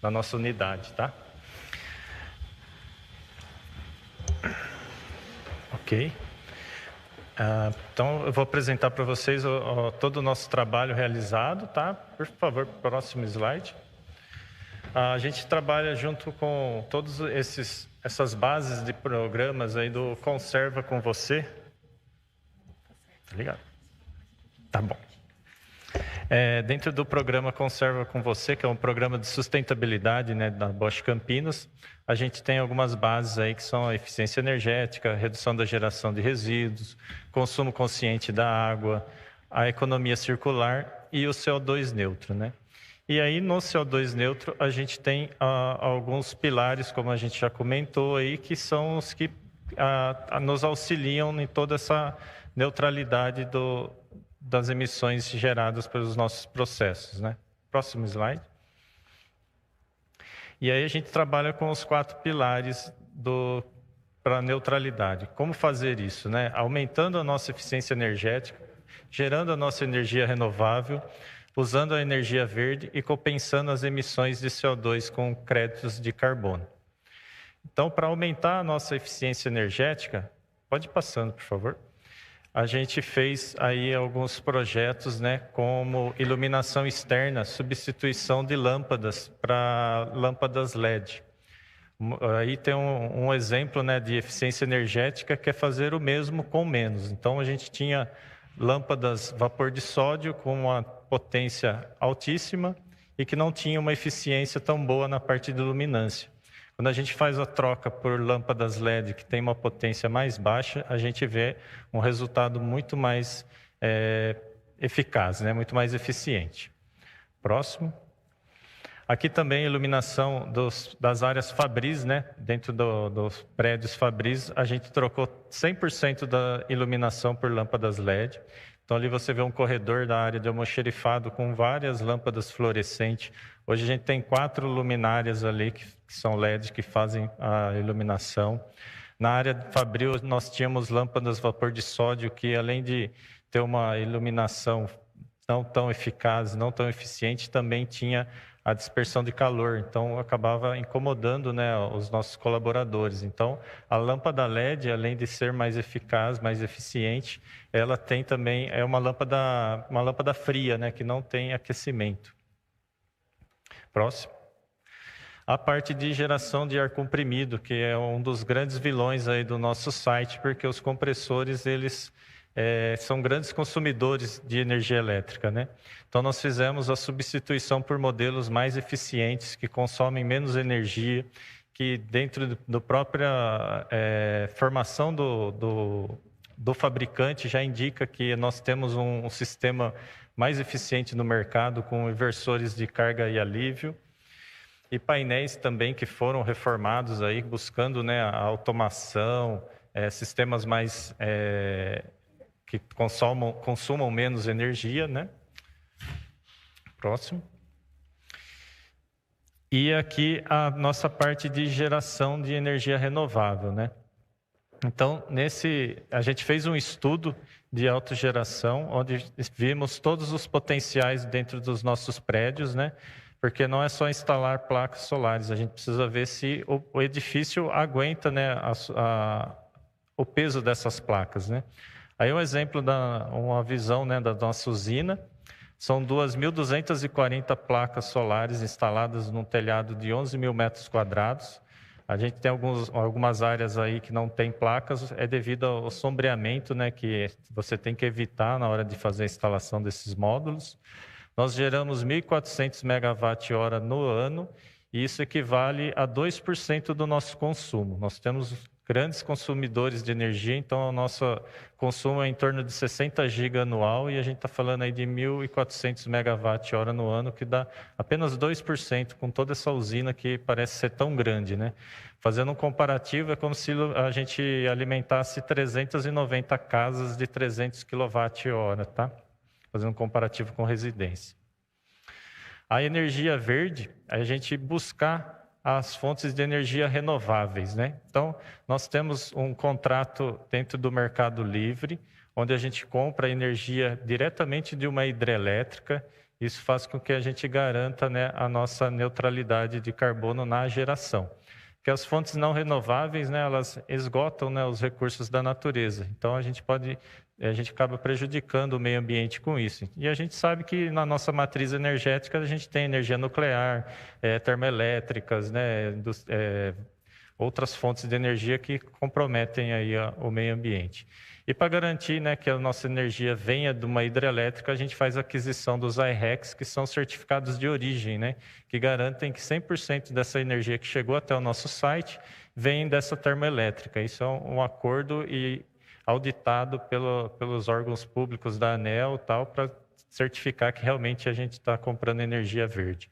da nossa unidade, tá? Ok. Então, eu vou apresentar para vocês todo o nosso trabalho realizado, tá? Por favor, próximo slide. A gente trabalha junto com todas essas bases de programas aí do Conserva com Você. Tá ligado? Tá bom. Dentro do programa Conserva com Você, que é um programa de sustentabilidade, né, da Bosch Campinas, a gente tem algumas bases aí que são a eficiência energética, redução da geração de resíduos, consumo consciente da água, a economia circular e o CO2 neutro, né? E aí no CO2 neutro a gente tem alguns pilares, como a gente já comentou aí, que são os que nos auxiliam em toda essa neutralidade das emissões geradas pelos nossos processos, né? Próximo slide. E aí a gente trabalha com os 4 pilares para a neutralidade. Como fazer isso, né? Aumentando a nossa eficiência energética, gerando a nossa energia renovável, usando a energia verde e compensando as emissões de CO2 com créditos de carbono. Então, para aumentar a nossa eficiência energética, pode ir passando, por favor. A gente fez aí alguns projetos, né, como iluminação externa, substituição de lâmpadas para lâmpadas LED. Aí tem um exemplo, né, de eficiência energética que é fazer o mesmo com menos. Então, a gente tinha lâmpadas vapor de sódio com uma potência altíssima e que não tinha uma eficiência tão boa na parte de luminância. Quando a gente faz a troca por lâmpadas LED que tem uma potência mais baixa, a gente vê um resultado muito mais eficaz, né? Muito mais eficiente. Próximo. Aqui também a iluminação das áreas Fabris, né? Dentro dos prédios Fabris, a gente trocou 100% da iluminação por lâmpadas LED. Então ali você vê um corredor da área de almoxerifado com várias lâmpadas fluorescentes. Hoje a gente tem 4 luminárias ali que são LED, que fazem a iluminação. Na área Fabril nós tínhamos lâmpadas vapor de sódio que, além de ter uma iluminação não tão eficaz, não tão eficiente, também tinha a dispersão de calor, então acabava incomodando, né, os nossos colaboradores. Então, a lâmpada LED, além de ser mais eficaz, mais eficiente, ela tem também, uma lâmpada fria, né, que não tem aquecimento. Próximo. A parte de geração de ar comprimido, que é um dos grandes vilões aí do nosso site, porque os compressores, eles
são grandes consumidores de energia elétrica, né? Então, nós fizemos a substituição por modelos mais eficientes, que consomem menos energia, que dentro da própria formação do fabricante já indica que nós temos um sistema mais eficiente no mercado, com inversores de carga e alívio, e painéis também que foram reformados aí, buscando, né, a automação, sistemas mais que consumam menos energia, né? Próximo. E aqui a nossa parte de geração de energia renovável, né? Então, a gente fez um estudo de autogeração, onde vimos todos os potenciais dentro dos nossos prédios, né? Porque não é só instalar placas solares, a gente precisa ver se o edifício aguenta, né, o peso dessas placas, né? Aí um exemplo, uma visão, né, da nossa usina, são 2.240 placas solares instaladas num telhado de 11 mil metros quadrados. A gente tem algumas áreas aí que não tem placas, é devido ao sombreamento, né, que você tem que evitar na hora de fazer a instalação desses módulos. Nós geramos 1.400 megawatt-hora no ano, e isso equivale a 2% do nosso consumo. Nós temos grandes consumidores de energia, então o nosso consumo é em torno de 60 GB anual, e a gente está falando aí de 1.400 megawatt-hora no ano, que dá apenas 2%, com toda essa usina que parece ser tão grande, né? Fazendo um comparativo, é como se a gente alimentasse 390 casas de 300 kWh, tá? Fazendo um comparativo com residência. A energia verde, a gente buscar as fontes de energia renováveis, né? Então, nós temos um contrato dentro do Mercado Livre, onde a gente compra energia diretamente de uma hidrelétrica. Isso faz com que a gente garanta, né, a nossa neutralidade de carbono na geração. Porque as fontes não renováveis, né, elas esgotam, né, os recursos da natureza. Então, a gente acaba prejudicando o meio ambiente com isso. E a gente sabe que na nossa matriz energética a gente tem energia nuclear, termoelétricas, né, outras fontes de energia que comprometem aí o meio ambiente. E para garantir, né, que a nossa energia venha de uma hidrelétrica, a gente faz a aquisição dos I-RECs, que são certificados de origem, né, que garantem que 100% dessa energia que chegou até o nosso site vem dessa termoelétrica. Isso é um acordo auditado pelos órgãos públicos da ANEEL, tal, para certificar que realmente a gente está comprando energia verde.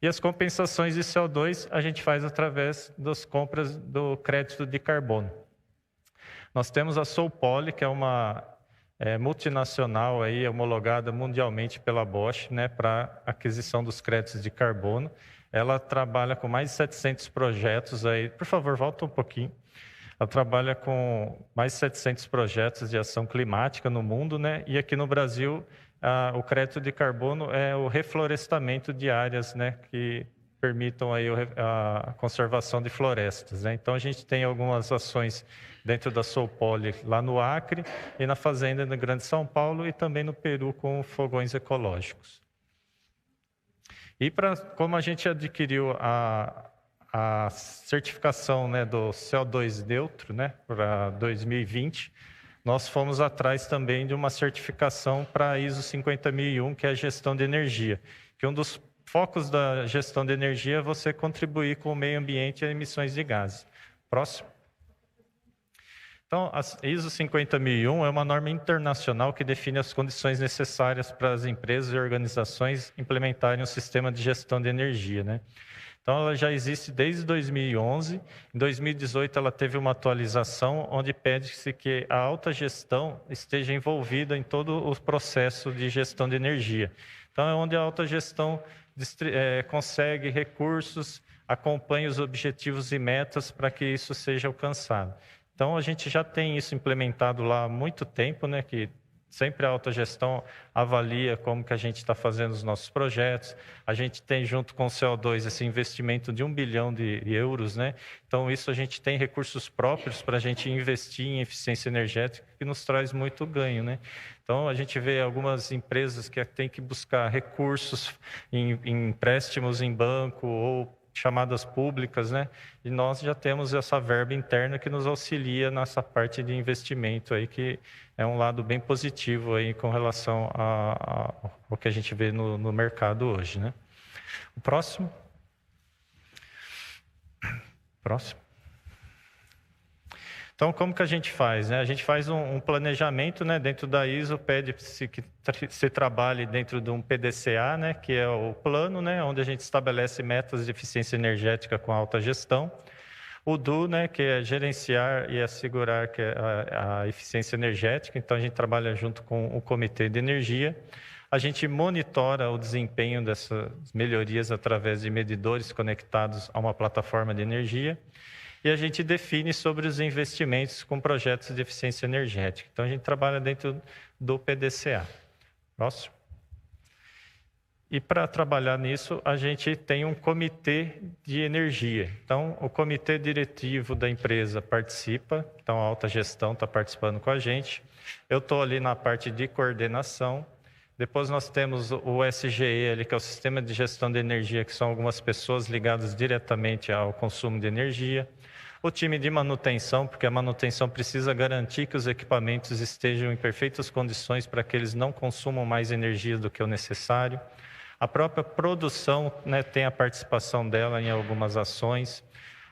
E as compensações de CO2 a gente faz através das compras do crédito de carbono. Nós temos a Solpoly, que é uma multinacional aí, homologada mundialmente pela Bosch, né, para aquisição dos créditos de carbono. Ela trabalha com mais de 700 projetos aí. Por favor, volta um pouquinho. Ela trabalha com mais de 700 projetos de ação climática no mundo, né? E aqui no Brasil, o crédito de carbono é o reflorestamento de áreas, né, que permitam aí a conservação de florestas, né? Então, a gente tem algumas ações dentro da Solpoly lá no Acre e na fazenda no Grande São Paulo e também no Peru com fogões ecológicos. E como a gente adquiriu a certificação, né, do CO2 neutro, né, para 2020, nós fomos atrás também de uma certificação para a ISO 50001, que é a gestão de energia, que um dos focos da gestão de energia é você contribuir com o meio ambiente e emissões de gases. Próximo. Então, a ISO 50001 é uma norma internacional que define as condições necessárias para as empresas e organizações implementarem um sistema de gestão de energia, né? Então, ela já existe desde 2011. Em 2018, ela teve uma atualização onde pede-se que a alta gestão esteja envolvida em todo o processo de gestão de energia. Então, é onde a alta gestão consegue recursos, acompanha os objetivos e metas para que isso seja alcançado. Então, a gente já tem isso implementado lá há muito tempo, né, que sempre a autogestão avalia como que a gente está fazendo os nossos projetos. A gente tem, junto com o CO2, esse investimento de 1 bilhão de euros, né? Então, isso a gente tem recursos próprios para a gente investir em eficiência energética, que nos traz muito ganho, né? Então, a gente vê algumas empresas que têm que buscar recursos em empréstimos em banco ou chamadas públicas, né? E nós já temos essa verba interna que nos auxilia nessa parte de investimento aí, que é um lado bem positivo aí com relação ao que a gente vê no mercado hoje, né? O próximo. Próximo. Então, como que a gente faz? Né? A gente faz um planejamento, né? Dentro da ISO, pede-se que se trabalhe dentro de um PDCA, né? Que é o plano, né? Onde a gente estabelece metas de eficiência energética com alta gestão. O DO, né? Que é gerenciar e assegurar que a eficiência energética. Então, a gente trabalha junto com o Comitê de Energia. A gente monitora o desempenho dessas melhorias através de medidores conectados a uma plataforma de energia. E a gente define sobre os investimentos com projetos de eficiência energética. Então, a gente trabalha dentro do PDCA. Próximo. E para trabalhar nisso, a gente tem um comitê de energia. Então, o comitê diretivo da empresa participa, então a alta gestão está participando com a gente. Eu estou ali na parte de coordenação. Depois nós temos o SGE, que é o Sistema de Gestão de Energia, que são algumas pessoas ligadas diretamente ao consumo de energia. O time de manutenção, porque a manutenção precisa garantir que os equipamentos estejam em perfeitas condições para que eles não consumam mais energia do que o necessário. A própria produção, né, tem a participação dela em algumas ações.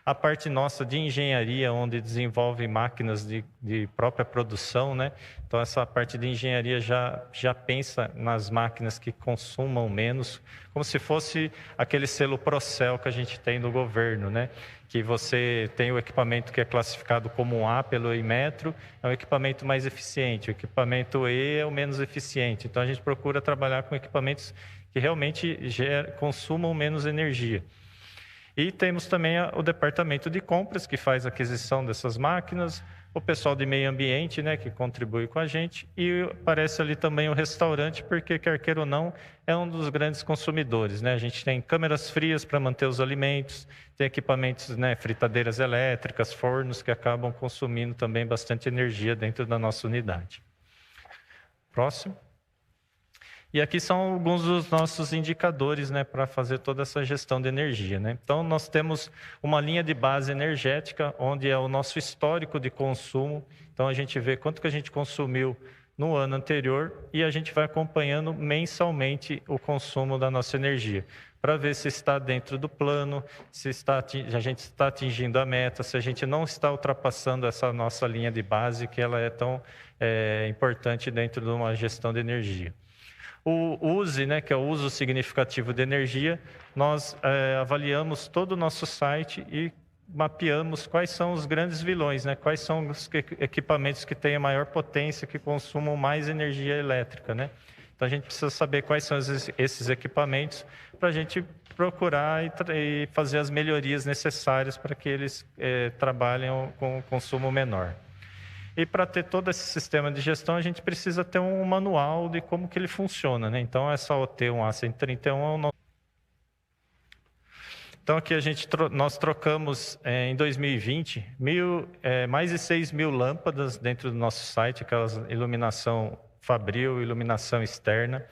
A parte nossa de engenharia, onde desenvolve máquinas de própria produção, né? Então, essa parte de engenharia já pensa nas máquinas que consumam menos, como se fosse aquele selo Procel que a gente tem no governo, né? Que você tem o equipamento que é classificado como A pelo Inmetro, é um equipamento mais eficiente, o equipamento E é o menos eficiente. Então, a gente procura trabalhar com equipamentos que realmente consumam menos energia. E temos também o departamento de compras, que faz a aquisição dessas máquinas, o pessoal de meio ambiente, né, que contribui com a gente, e aparece ali também o restaurante, porque, quer queira ou não, é um dos grandes consumidores, né? A gente tem câmeras frias para manter os alimentos, tem equipamentos, né, fritadeiras elétricas, fornos, que acabam consumindo também bastante energia dentro da nossa unidade. Próximo. E aqui são alguns dos nossos indicadores, né, para fazer toda essa gestão de energia, né? Então, nós temos uma linha de base energética, onde é o nosso histórico de consumo. Então, a gente vê quanto que a gente consumiu no ano anterior e a gente vai acompanhando mensalmente o consumo da nossa energia, para ver se está dentro do plano, se a gente está atingindo a meta, se a gente não está ultrapassando essa nossa linha de base, que ela é tão importante dentro de uma gestão de energia. O USE, né, que é o uso significativo de energia, nós avaliamos todo o nosso site e mapeamos quais são os grandes vilões, né, quais são os equipamentos que têm a maior potência, que consumam mais energia elétrica, né? Então, a gente precisa saber quais são esses equipamentos para a gente procurar e fazer as melhorias necessárias para que eles trabalhem com consumo menor. E para ter todo esse sistema de gestão, a gente precisa ter um manual de como que ele funciona, né? Então, essa OT1A131 é o nosso... Então, aqui nós trocamos, em 2020, mais de 6 mil lâmpadas dentro do nosso site, aquelas iluminação fabril, iluminação externa.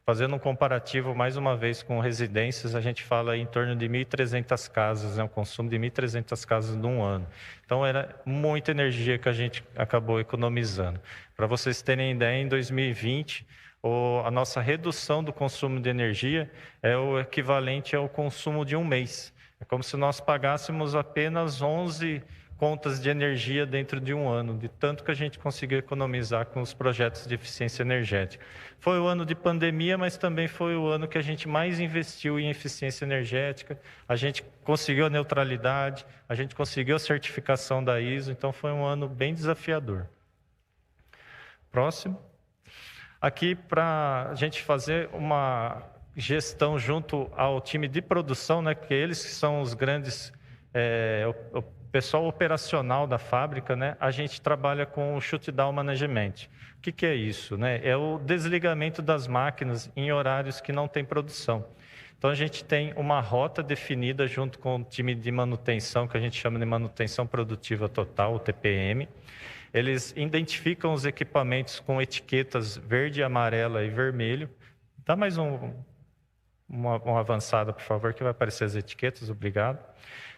Fazendo um comparativo, mais uma vez, com residências, a gente fala em torno de 1.300 casas, né? Um consumo de 1.300 casas num ano. Então, era muita energia que a gente acabou economizando. Para vocês terem ideia, em 2020, a nossa redução do consumo de energia é o equivalente ao consumo de um mês. É como se nós pagássemos apenas 11 contas de energia dentro de um ano, de tanto que a gente conseguiu economizar com os projetos de eficiência energética. Foi o ano de pandemia, mas também foi o ano que a gente mais investiu em eficiência energética, a gente conseguiu a neutralidade, a gente conseguiu a certificação da ISO, então foi um ano bem desafiador. Próximo. Aqui, para a gente fazer uma gestão junto ao time de produção, né, que eles que são os grandes... o pessoal operacional da fábrica, né, a gente trabalha com o shutdown management. O que é isso? Né? É o desligamento das máquinas em horários que não tem produção. Então, a gente tem uma rota definida junto com o time de manutenção, que a gente chama de manutenção produtiva total, o TPM. Eles identificam os equipamentos com etiquetas verde, amarela e vermelho. Dá mais um... uma avançada, por favor, que vai aparecer as etiquetas, obrigado.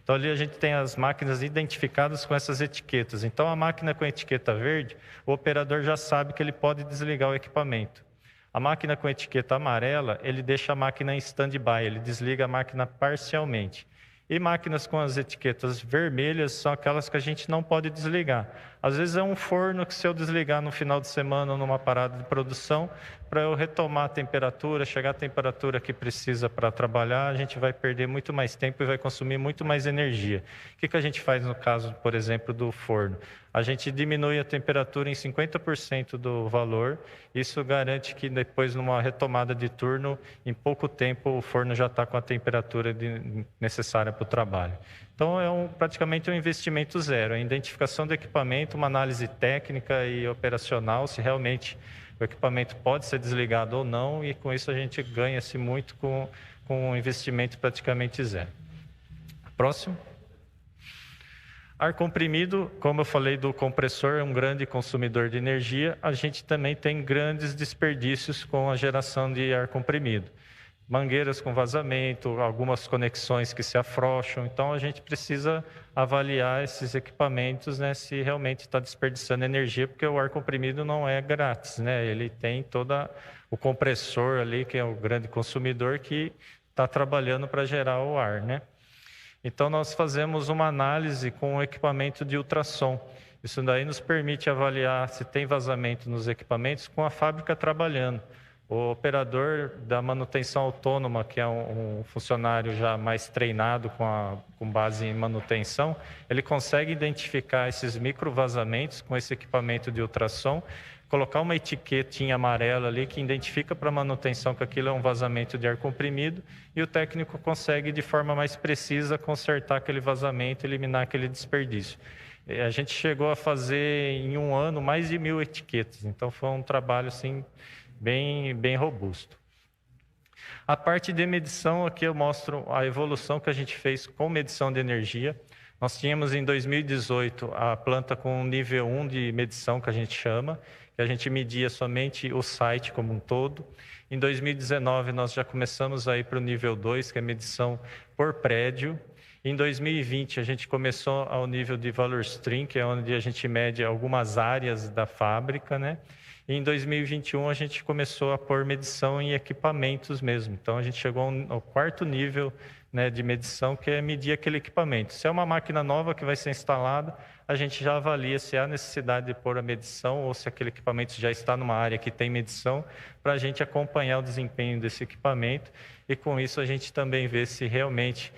Então, ali a gente tem as máquinas identificadas com essas etiquetas. Então, a máquina com a etiqueta verde, o operador já sabe que ele pode desligar o equipamento. A máquina com a etiqueta amarela, ele deixa a máquina em stand-by, ele desliga a máquina parcialmente. E máquinas com as etiquetas vermelhas são aquelas que a gente não pode desligar. Às vezes é um forno que, se eu desligar no final de semana ou numa parada de produção, para eu retomar a temperatura, chegar à temperatura que precisa para trabalhar, a gente vai perder muito mais tempo e vai consumir muito mais energia. O que a gente faz no caso, por exemplo, do forno? A gente diminui a temperatura em 50% do valor. Isso garante que depois, numa retomada de turno, em pouco tempo o forno já está com a temperatura necessária para o trabalho. Então, é praticamente um investimento zero. A identificação do equipamento, uma análise técnica e operacional, se realmente o equipamento pode ser desligado ou não, e com isso a gente ganha-se muito com um investimento praticamente zero. Próximo. Ar comprimido, como eu falei do compressor, é um grande consumidor de energia. A gente também tem grandes desperdícios com a geração de ar comprimido. Mangueiras com vazamento, algumas conexões que se afrouxam. Então, a gente precisa avaliar esses equipamentos, né, se realmente está desperdiçando energia, porque o ar comprimido não é grátis, né? Ele tem todo o compressor ali, que é o grande consumidor, que está trabalhando para gerar o ar, né? Então, nós fazemos uma análise com o equipamento de ultrassom. Isso daí nos permite avaliar se tem vazamento nos equipamentos com a fábrica trabalhando. O operador da manutenção autônoma, que é um funcionário já mais treinado com base em manutenção, ele consegue identificar esses microvazamentos com esse equipamento de ultrassom, colocar uma etiquetinha amarela ali que identifica para a manutenção que aquilo é um vazamento de ar comprimido, e o técnico consegue, de forma mais precisa, consertar aquele vazamento, eliminar aquele desperdício. A gente chegou a fazer, em um ano, mais de 1.000 etiquetas. Então, foi um trabalho, assim, bem robusto. A parte de medição, aqui eu mostro a evolução que a gente fez com medição de energia. Nós tínhamos, em 2018, a planta com nível 1 de medição, que a gente chama, que a gente media somente o site como um todo. Em 2019, nós já começamos a ir para o nível 2, que é medição por prédio. Em 2020, a gente começou ao nível de valor stream, que é onde a gente mede algumas áreas da fábrica, né? E em 2021, a gente começou a pôr medição em equipamentos mesmo. Então, a gente chegou ao 4º nível, né, de medição, que é medir aquele equipamento. Se é uma máquina nova que vai ser instalada, a gente já avalia se há necessidade de pôr a medição ou se aquele equipamento já está numa área que tem medição, para a gente acompanhar o desempenho desse equipamento. E com isso, a gente também vê se realmente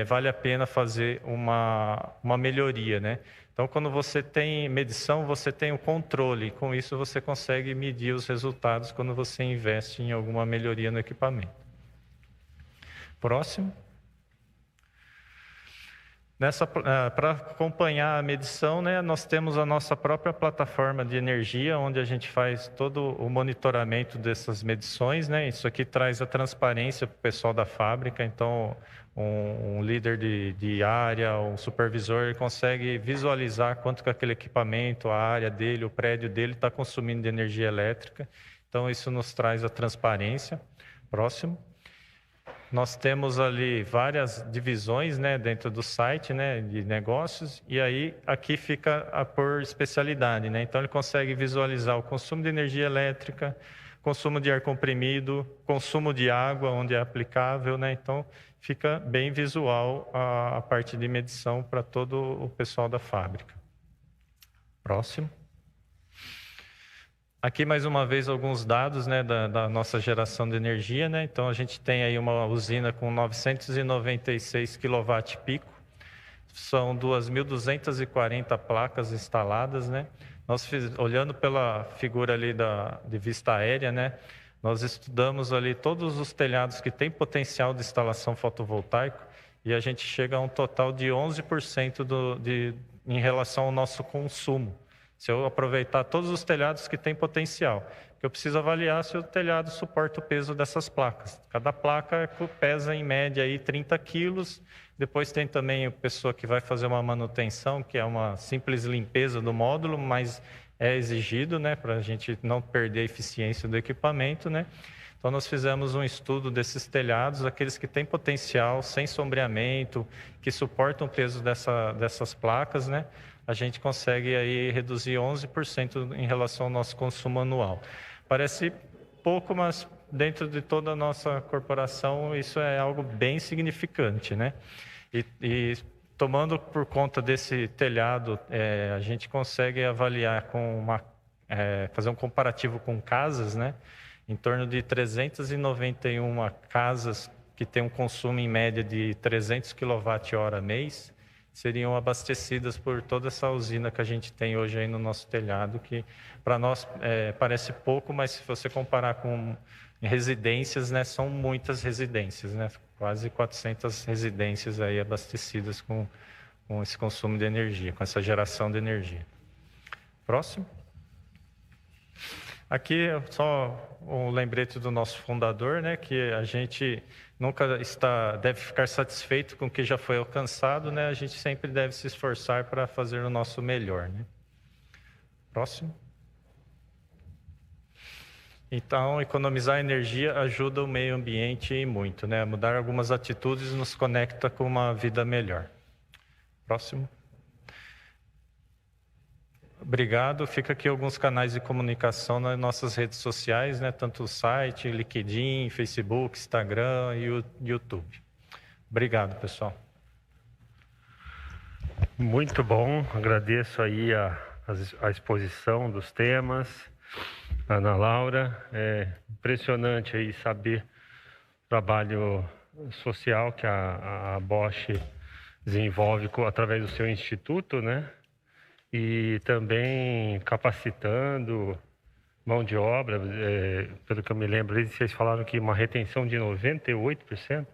vale a pena fazer uma melhoria, né? Então, quando você tem medição, você tem o controle. Com isso, você consegue medir os resultados quando você investe em alguma melhoria no equipamento. Próximo. Para acompanhar a medição, né, nós temos a nossa própria plataforma de energia, onde a gente faz todo o monitoramento dessas medições, né? Isso aqui traz a transparência para o pessoal da fábrica. Então, um líder de área, um supervisor, consegue visualizar quanto que aquele equipamento, a área dele, o prédio dele está consumindo de energia elétrica. Então, isso nos traz a transparência. Próximo. Nós temos ali várias divisões, né, dentro do site, né, de negócios, e aí aqui fica por especialidade, né? Então, ele consegue visualizar o consumo de energia elétrica, consumo de ar comprimido, consumo de água, onde é aplicável, né? Então, fica bem visual a parte de medição para todo o pessoal da fábrica. Próximo. Aqui, mais uma vez, alguns dados, né, da nossa geração de energia, né? Então, a gente tem aí uma usina com 996 kW-pico. São 2.240 placas instaladas, né? Olhando pela figura ali de vista aérea, né? Nós estudamos ali todos os telhados que têm potencial de instalação fotovoltaico e a gente chega a um total de 11% em relação ao nosso consumo. Se eu aproveitar todos os telhados que têm potencial, porque eu preciso avaliar se o telhado suporta o peso dessas placas. Cada placa pesa em média aí 30 quilos. Depois tem também a pessoa que vai fazer uma manutenção, que é uma simples limpeza do módulo, mas é exigido, né, para a gente não perder a eficiência do equipamento, né? Então, nós fizemos um estudo desses telhados, aqueles que têm potencial, sem sombreamento, que suportam o peso dessas placas, né? A gente consegue aí reduzir 11% em relação ao nosso consumo anual. Parece pouco, mas dentro de toda a nossa corporação, isso é algo bem significante, né? E tomando por conta desse telhado, a gente consegue avaliar fazer um comparativo com casas, né? Em torno de 391 casas que têm um consumo em média de 300 kWh mês, seriam abastecidas por toda essa usina que a gente tem hoje aí no nosso telhado, que para nós parece pouco, mas se você comparar com residências, né, são muitas residências, né? Quase 400 residências aí abastecidas com esse consumo de energia, com essa geração de energia. Próximo. Aqui é só um lembrete do nosso fundador, né, que a gente nunca deve ficar satisfeito com o que já foi alcançado, né? A gente sempre deve se esforçar para fazer o nosso melhor, né? Próximo. Então, economizar energia ajuda o meio ambiente e muito, né? Mudar algumas atitudes nos conecta com uma vida melhor. Próximo. Obrigado. Fica aqui alguns canais de comunicação nas nossas redes sociais, né? Tanto o site, LinkedIn, Facebook, Instagram e YouTube. Obrigado, pessoal.
Muito bom. Agradeço aí a exposição dos temas. Ana Laura, é impressionante aí saber o trabalho social que a Bosch desenvolve através do seu instituto, né? E também capacitando mão de obra, pelo que eu me lembro, vocês falaram que uma retenção de 98%,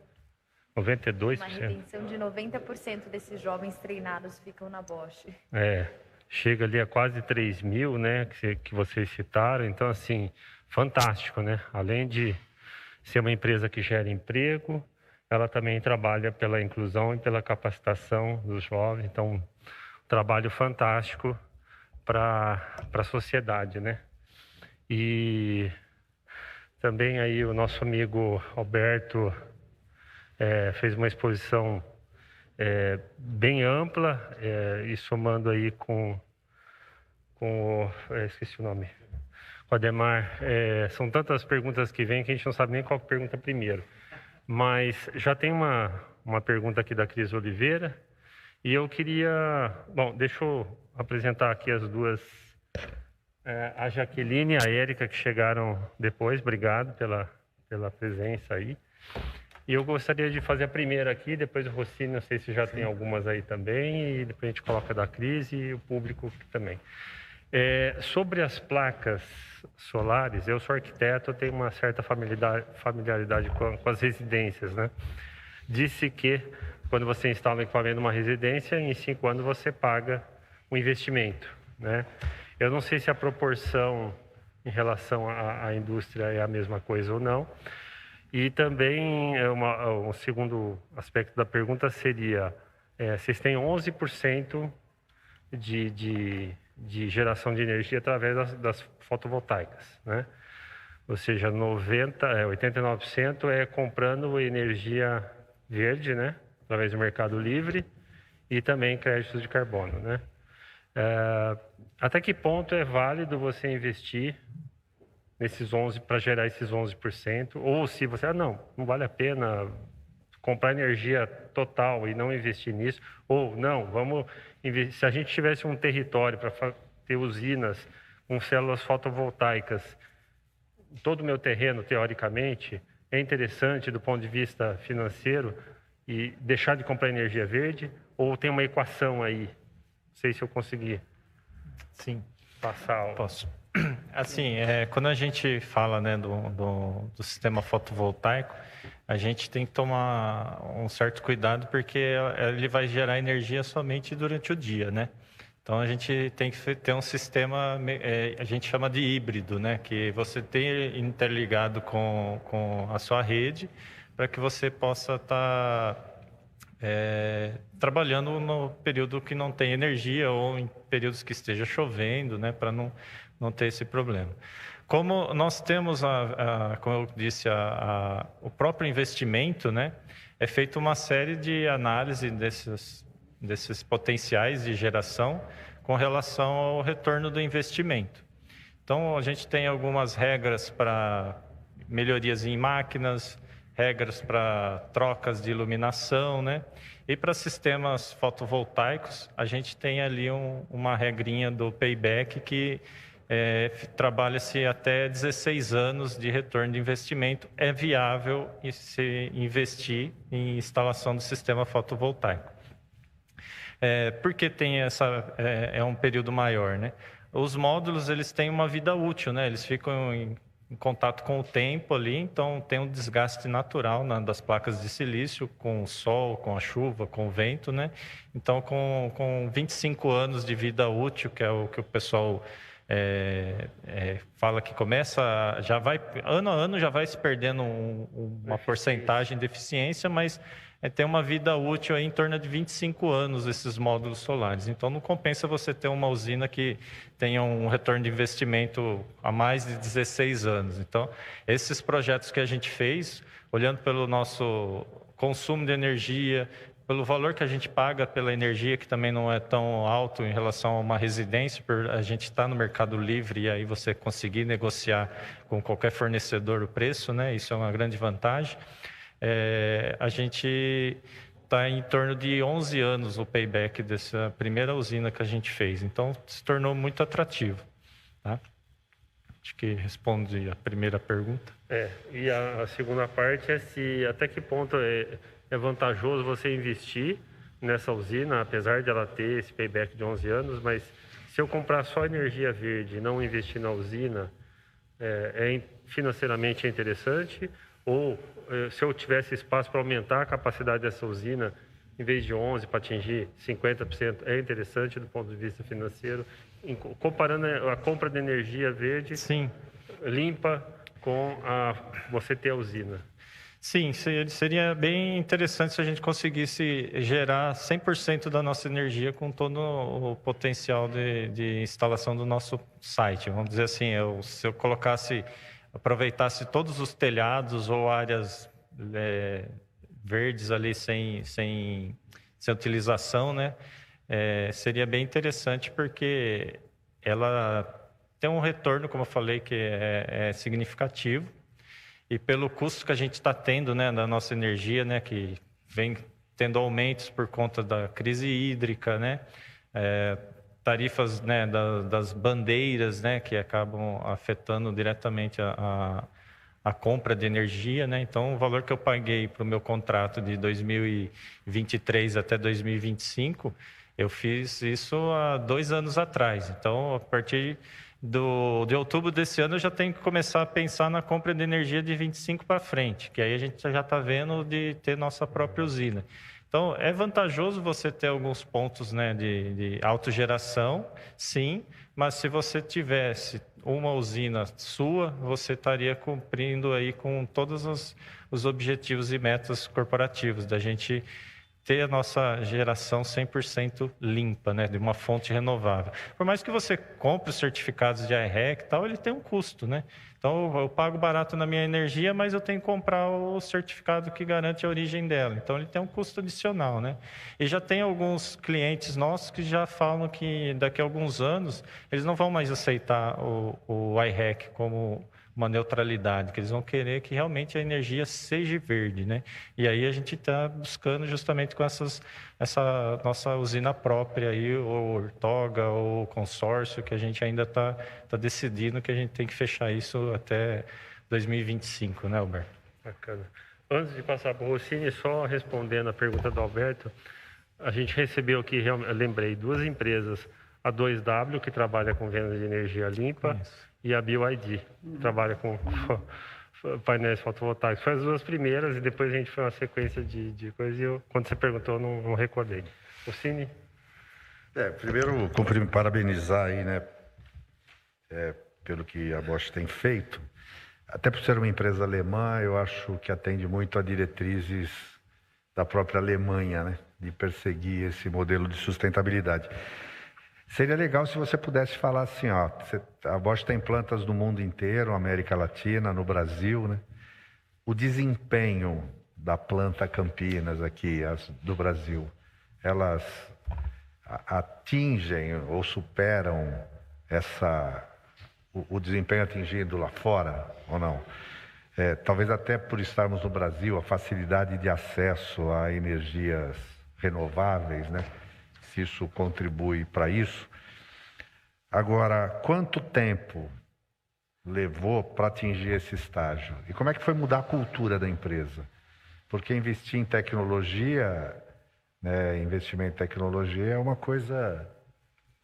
92%.
Uma retenção de 90% desses jovens treinados ficam na Bosch.
Chega ali a quase 3 mil, né, que vocês citaram. Então, assim, fantástico, né? Além de ser uma empresa que gera emprego, ela também trabalha pela inclusão e pela capacitação dos jovens. Então, trabalho fantástico para a sociedade, né? E também aí o nosso amigo Alberto fez uma exposição bem ampla e somando aí com esqueci o nome, com o Ademar. São tantas perguntas que vêm que a gente não sabe nem qual pergunta primeiro. Mas já tem uma pergunta aqui da Cris Oliveira. E eu queria... Bom, deixa eu apresentar aqui as duas, a Jaqueline e a Érica, que chegaram depois. Obrigado pela presença aí. E eu gostaria de fazer a primeira aqui, depois o Rossini, não sei se já tem algumas aí também, e depois a gente coloca da Cris e o público também. Sobre as placas solares, eu sou arquiteto, eu tenho uma certa familiaridade com as residências, né? Disse que quando você instala um equipamento numa residência, em 5 anos você paga o investimento, né? Eu não sei se a proporção em relação à indústria é a mesma coisa ou não. E também, um segundo aspecto da pergunta seria, vocês têm 11% de geração de energia através das fotovoltaicas, né? Ou seja, 89% é comprando energia verde, né? Através do Mercado Livre e também créditos de carbono, né? Até que ponto é válido você investir nesses 11% para gerar esses 11%? Ou se você, não vale a pena comprar energia total e não investir nisso, ou não, vamos investir. Se a gente tivesse um território para ter usinas com células fotovoltaicas, todo o meu terreno, teoricamente, é interessante do ponto de vista financeiro e deixar de comprar energia verde, ou tem uma equação aí? Não sei se eu consegui.
Sim.
Passar.
Posso. Assim, quando a gente fala, né, do sistema fotovoltaico, a gente tem que tomar um certo cuidado, porque ele vai gerar energia somente durante o dia, né? Então, a gente tem que ter um sistema, a gente chama de híbrido, né? Que você tem interligado com a sua rede, para que você possa estar trabalhando no período que não tem energia ou em períodos que esteja chovendo, né? Para não ter esse problema. Como nós temos, como eu disse, o próprio investimento, né, é feita uma série de análise desses potenciais de geração com relação ao retorno do investimento. Então, a gente tem algumas regras para melhorias em máquinas, regras para trocas de iluminação, né? E para sistemas fotovoltaicos, a gente tem ali uma regrinha do payback que trabalha-se até 16 anos de retorno de investimento. É viável se investir em instalação do sistema fotovoltaico. Por que tem é um período maior, né? Os módulos, eles têm uma vida útil, né? Eles ficam em contato com o tempo ali, então tem um desgaste natural das placas de silício com o sol, com a chuva, com o vento, né? Então, com 25 anos de vida útil, que é o que o pessoal fala que começa, já vai, ano a ano já vai se perdendo uma porcentagem de eficiência, mas tem uma vida útil aí em torno de 25 anos esses módulos solares. Então, não compensa você ter uma usina que tenha um retorno de investimento a mais de 16 anos. Então, esses projetos que a gente fez, olhando pelo nosso consumo de energia, pelo valor que a gente paga pela energia, que também não é tão alto em relação a uma residência, a gente está no mercado livre e aí você conseguir negociar com qualquer fornecedor o preço, né? Isso é uma grande vantagem. A gente está em torno de 11 anos o payback dessa primeira usina que a gente fez. Então, se tornou muito atrativo. Tá? Acho que responde a primeira pergunta.
E a segunda parte é se até que ponto é vantajoso você investir nessa usina, apesar de ela ter esse payback de 11 anos, mas se eu comprar só energia verde e não investir na usina, financeiramente é interessante? Ou se eu tivesse espaço para aumentar a capacidade dessa usina, em vez de 11% para atingir 50%, é interessante do ponto de vista financeiro, comparando a compra de energia verde limpa com você ter a usina.
Sim, seria bem interessante se a gente conseguisse gerar 100% da nossa energia com todo o potencial de instalação do nosso site. Vamos dizer assim, se eu aproveitasse todos os telhados ou áreas verdes ali sem utilização, né? Seria bem interessante porque ela tem um retorno, como eu falei, que é significativo. E pelo custo que a gente está tendo, né, da nossa energia, né, que vem tendo aumentos por conta da crise hídrica, né, tarifas, né, das bandeiras, né, que acabam afetando diretamente a compra de energia, né? Então, o valor que eu paguei para o meu contrato de 2023 até 2025, eu fiz isso há 2 anos atrás. Então, a partir de outubro desse ano, eu já tenho que começar a pensar na compra de energia de 25 para frente, que aí a gente já está vendo de ter nossa própria usina. Então, é vantajoso você ter alguns pontos, né, de autogeração, sim, mas se você tivesse uma usina sua, você estaria cumprindo aí com todos os objetivos e metas corporativos, da gente ter a nossa geração 100% limpa, né, de uma fonte renovável. Por mais que você compre os certificados de I-REC e tal, ele tem um custo, né? Então, eu pago barato na minha energia, mas eu tenho que comprar o certificado que garante a origem dela. Então, ele tem um custo adicional, né? E já tem alguns clientes nossos que já falam que daqui a alguns anos eles não vão mais aceitar o I-REC como uma neutralidade, que eles vão querer que realmente a energia seja verde, né? E aí a gente está buscando justamente com essa nossa usina própria aí, ou Ortoga, ou consórcio, que a gente ainda está decidindo que a gente tem que fechar isso até 2025, né, Alberto?
Bacana. Antes de passar para o Rossini, só respondendo a pergunta do Alberto, a gente recebeu aqui, eu lembrei, 2 empresas, a 2W, que trabalha com venda de energia limpa, e a BYD, que trabalha com painéis fotovoltaicos. Foi as 2 primeiras e depois a gente foi uma sequência de coisas e quando você perguntou, eu não recordei. O Cine?
Primeiro, parabenizar aí, né, pelo que a Bosch tem feito. Até por ser uma empresa alemã, eu acho que atende muito a diretrizes da própria Alemanha, né, de perseguir esse modelo de sustentabilidade. Seria legal se você pudesse falar assim, ó, a Bosch tem plantas no mundo inteiro, América Latina, no Brasil, né? O desempenho da planta Campinas aqui, as do Brasil, elas atingem ou superam o desempenho atingido lá fora ou não? Talvez até por estarmos no Brasil, a facilidade de acesso a energias renováveis, né? Se isso contribui para isso. Agora, quanto tempo levou para atingir esse estágio? E como é que foi mudar a cultura da empresa? Porque investir em tecnologia, né, investimento em tecnologia é uma coisa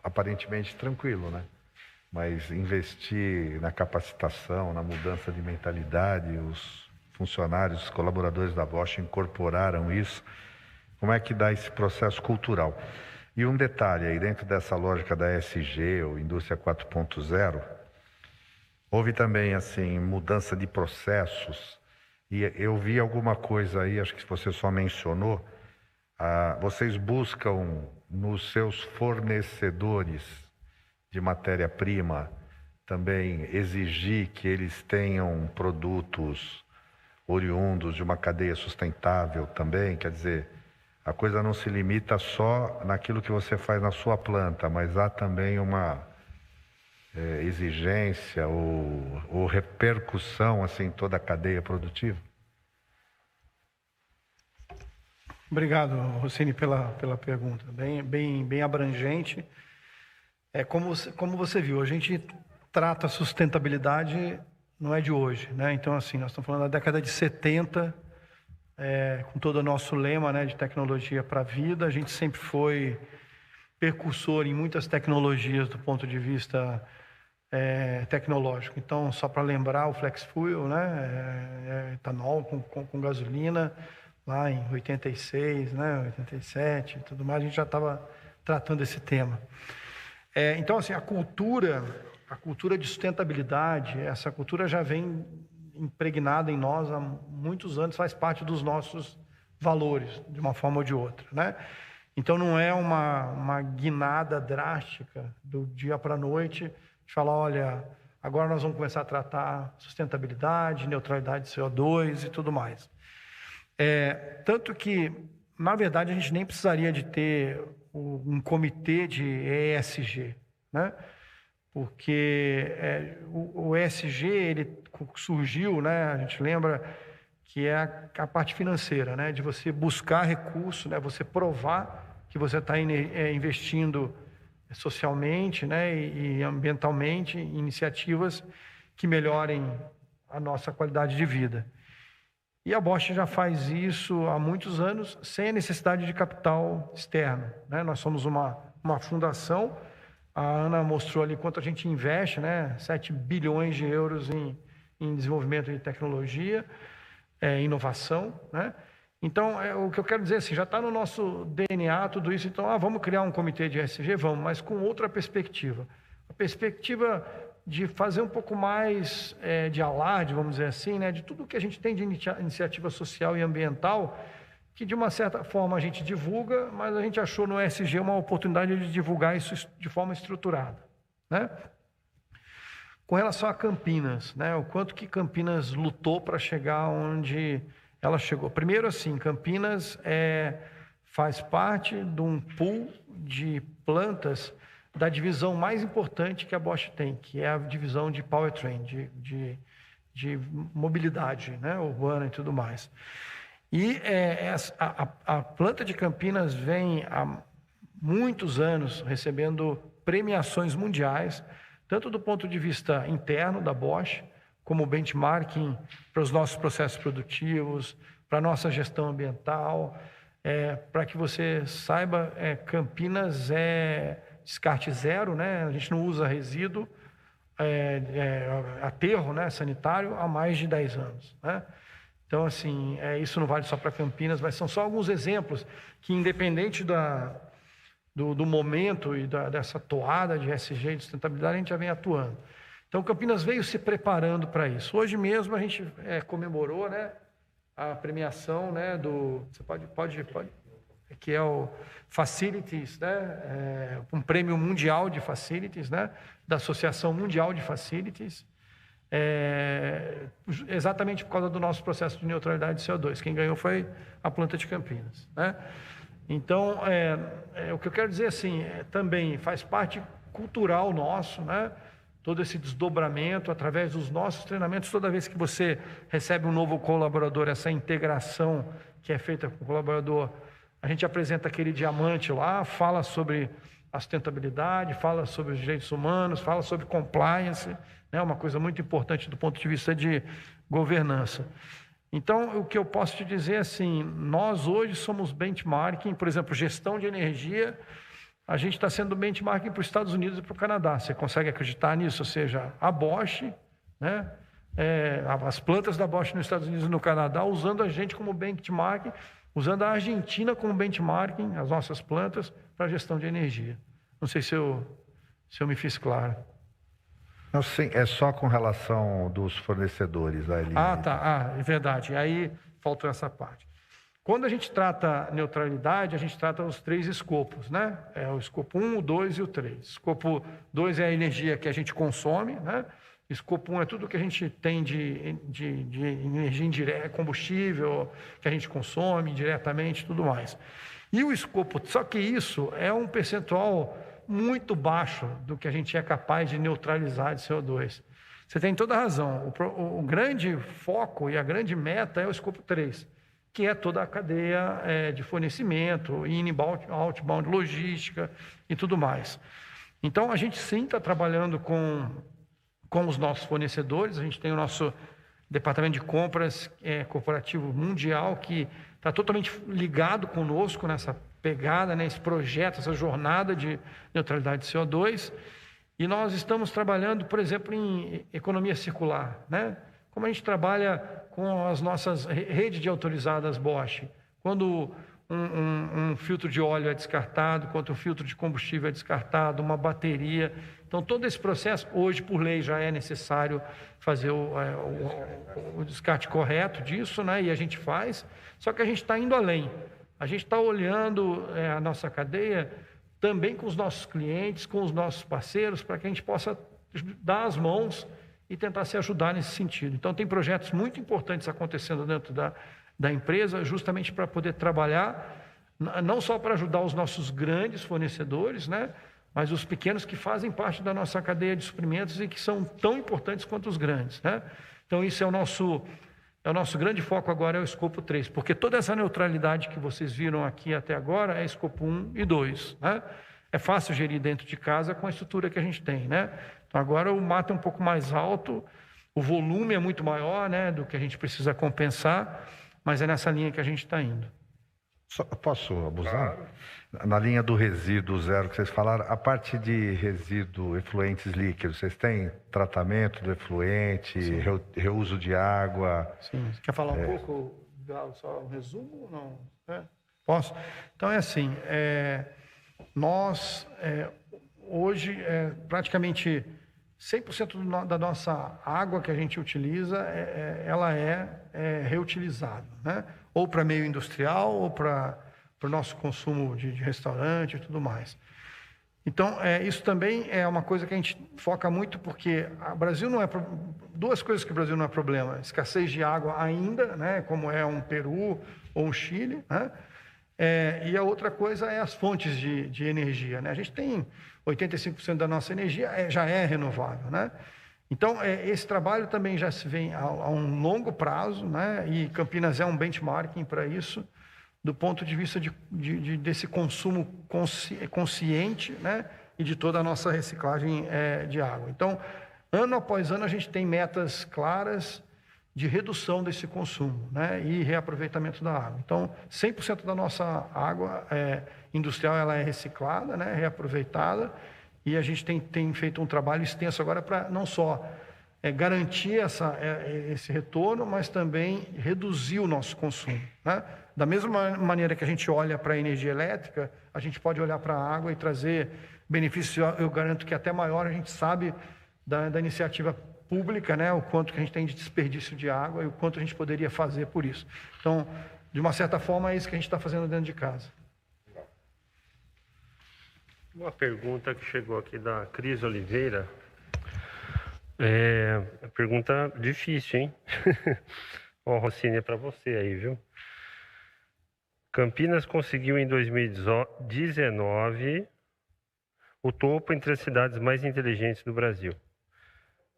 aparentemente tranquilo, né? Mas investir na capacitação, na mudança de mentalidade, os funcionários, os colaboradores da Bosch incorporaram isso. Como é que dá esse processo cultural? E um detalhe aí, dentro dessa lógica da ESG, ou Indústria 4.0, houve também, assim, mudança de processos. E eu vi alguma coisa aí, acho que você só mencionou, vocês buscam nos seus fornecedores de matéria-prima também exigir que eles tenham produtos oriundos de uma cadeia sustentável também, quer dizer, a coisa não se limita só naquilo que você faz na sua planta, mas há também uma exigência ou repercussão assim, em toda a cadeia produtiva?
Obrigado, Rossini, pela pergunta. Bem abrangente. Como você viu, a gente trata a sustentabilidade, não é de hoje, né? Então, assim, nós estamos falando da década de 70, com todo o nosso lema, né, de tecnologia para a vida. A gente sempre foi precursor em muitas tecnologias do ponto de vista tecnológico. Então, só para lembrar, o Flex Fuel, né, etanol com gasolina, lá em 86, né, 87 e tudo mais, a gente já estava tratando esse tema. Então, assim, a cultura de sustentabilidade, essa cultura já vem impregnada em nós há muitos anos, faz parte dos nossos valores, de uma forma ou de outra, né? Então, não é uma guinada drástica do dia para a noite, de falar, olha, agora nós vamos começar a tratar sustentabilidade, neutralidade de CO2 e tudo mais. Tanto que, na verdade, a gente nem precisaria de ter um comitê de ESG, né? Porque o ESG, ele surgiu, né? A gente lembra que é a parte financeira, né? De você buscar recurso, né? Você provar que você está investindo socialmente, né? E ambientalmente em iniciativas que melhorem a nossa qualidade de vida. E a Bosch já faz isso há muitos anos, sem a necessidade de capital externo, né? Nós somos uma fundação. A Ana mostrou ali quanto a gente investe, né? 7 bilhões de euros em desenvolvimento de tecnologia, inovação, né? Então, o que eu quero dizer assim, já está no nosso DNA tudo isso. Então, vamos criar um comitê de ESG? Vamos, mas com outra perspectiva. A perspectiva de fazer um pouco mais de alarde, vamos dizer assim, né? De tudo que a gente tem de iniciativa social e ambiental, que de uma certa forma a gente divulga, mas a gente achou no ESG uma oportunidade de divulgar isso de forma estruturada, né? Com relação a Campinas, né? O quanto que Campinas lutou para chegar onde ela chegou. Primeiro, assim, Campinas faz parte de um pool de plantas da divisão mais importante que a Bosch tem, que é a divisão de powertrain, de mobilidade, né? Urbana e tudo mais. E a planta de Campinas vem há muitos anos recebendo premiações mundiais, tanto do ponto de vista interno da Bosch, como benchmarking para os nossos processos produtivos, para a nossa gestão ambiental. Para que você saiba, Campinas é descarte zero, né? A gente não usa resíduo, aterro, né, sanitário há mais de 10 anos, né? Então, assim, isso não vale só para Campinas, mas são só alguns exemplos que, independente do momento e dessa toada de ESG e de sustentabilidade, a gente já vem atuando. Então, Campinas veio se preparando para isso. Hoje mesmo a gente comemorou, né, a premiação, né, do... Você pode... que é o Facilities, né? Um prêmio mundial de Facilities, né? Da Associação Mundial de Facilities, exatamente por causa do nosso processo de neutralidade de CO2. Quem ganhou foi a planta de Campinas, né? Então, o que eu quero dizer assim, também faz parte cultural nosso, né? Todo esse desdobramento através dos nossos treinamentos. Toda vez que você recebe um novo colaborador, essa integração que é feita com o colaborador, a gente apresenta aquele diamante lá, fala sobre a sustentabilidade, fala sobre os direitos humanos, fala sobre compliance, né? Uma coisa muito importante do ponto de vista de governança. Então, o que eu posso te dizer assim, nós hoje somos benchmarking, por exemplo, gestão de energia, a gente está sendo benchmarking para os Estados Unidos e para o Canadá. Você consegue acreditar nisso? Ou seja, a Bosch, né? As plantas da Bosch nos Estados Unidos e no Canadá, usando a gente como benchmarking, usando a Argentina como benchmarking, as nossas plantas, para a gestão de energia. Não sei se eu me fiz claro.
Não, sim, é só com relação dos fornecedores ali.
Tá. É verdade. E aí faltou essa parte. Quando a gente trata neutralidade, a gente trata os 3 escopos, né? É o escopo 1, o 2 e o 3. Escopo 2 é a energia que a gente consome, né? Escopo 1 é tudo que a gente tem de energia indireta, combustível, que a gente consome diretamente e tudo mais. E o escopo, só que isso é um percentual muito baixo do que a gente é capaz de neutralizar de CO2. Você tem toda a razão. O grande foco e a grande meta é o escopo 3, que é toda a cadeia de fornecimento, inbound, outbound, logística e tudo mais. Então, a gente sim está trabalhando com os nossos fornecedores. A gente tem o nosso departamento de compras corporativo mundial, que está totalmente ligado conosco nessa pegada, nesse projeto, essa jornada de neutralidade de CO2. E nós estamos trabalhando, por exemplo, em economia circular, né? Como a gente trabalha com as nossas redes de autorizadas Bosch. Quando um filtro de óleo é descartado, quando um filtro de combustível é descartado, uma bateria. Então, todo esse processo, hoje, por lei, já é necessário fazer o descarte correto disso, né? E a gente faz, só que a gente está indo além. A gente está olhando a nossa cadeia também com os nossos clientes, com os nossos parceiros, para que a gente possa dar as mãos e tentar se ajudar nesse sentido. Então, tem projetos muito importantes acontecendo dentro da empresa, justamente para poder trabalhar, não só para ajudar os nossos grandes fornecedores, né, mas os pequenos que fazem parte da nossa cadeia de suprimentos e que são tão importantes quanto os grandes, né? Então, isso é o nosso grande foco agora, é o escopo 3, porque toda essa neutralidade que vocês viram aqui até agora é escopo 1 e 2, né? É fácil gerir dentro de casa com a estrutura que a gente tem, né? Então, agora o mato é um pouco mais alto, o volume é muito maior, né, do que a gente precisa compensar, mas é nessa linha que a gente está indo.
Posso abusar? Claro. Na linha do resíduo zero que vocês falaram, a parte de resíduo efluentes líquidos, vocês têm tratamento do efluente, reuso de água?
Sim. Você quer falar um pouco, só um resumo ou não? Posso? Então é assim, nós hoje praticamente 100% da nossa água que a gente utiliza, ela é reutilizada, né? Ou para meio industrial, ou para o nosso consumo de restaurante e tudo mais. Então, isso também é uma coisa que a gente foca muito, porque o Brasil não é... Duas coisas que o Brasil não é problema: escassez de água ainda, né? Como é um Peru ou um Chile, né? E a outra coisa é as fontes de energia, né? A gente tem 85% da nossa energia já é renovável, né? Então, esse trabalho também já se vem a um longo prazo, né? E Campinas é um benchmarking para isso, do ponto de vista desse consumo consciente, né? E de toda a nossa reciclagem de água. Então, ano após ano, a gente tem metas claras de redução desse consumo, né? E reaproveitamento da água. Então, 100% da nossa água industrial ela é reciclada, né? Reaproveitada. E a gente tem feito um trabalho extenso agora para não só garantir esse retorno, mas também reduzir o nosso consumo, né? Da mesma maneira que a gente olha para a energia elétrica, a gente pode olhar para a água e trazer benefícios. Eu garanto que até maior. A gente sabe da iniciativa pública, né? O quanto que a gente tem de desperdício de água e o quanto a gente poderia fazer por isso. Então, de uma certa forma, é isso que a gente está fazendo dentro de casa.
Uma pergunta que chegou aqui da Cris Oliveira. Pergunta difícil, hein? Ó, Rossini, é para você aí, viu? Campinas conseguiu em 2019 o topo entre as cidades mais inteligentes do Brasil,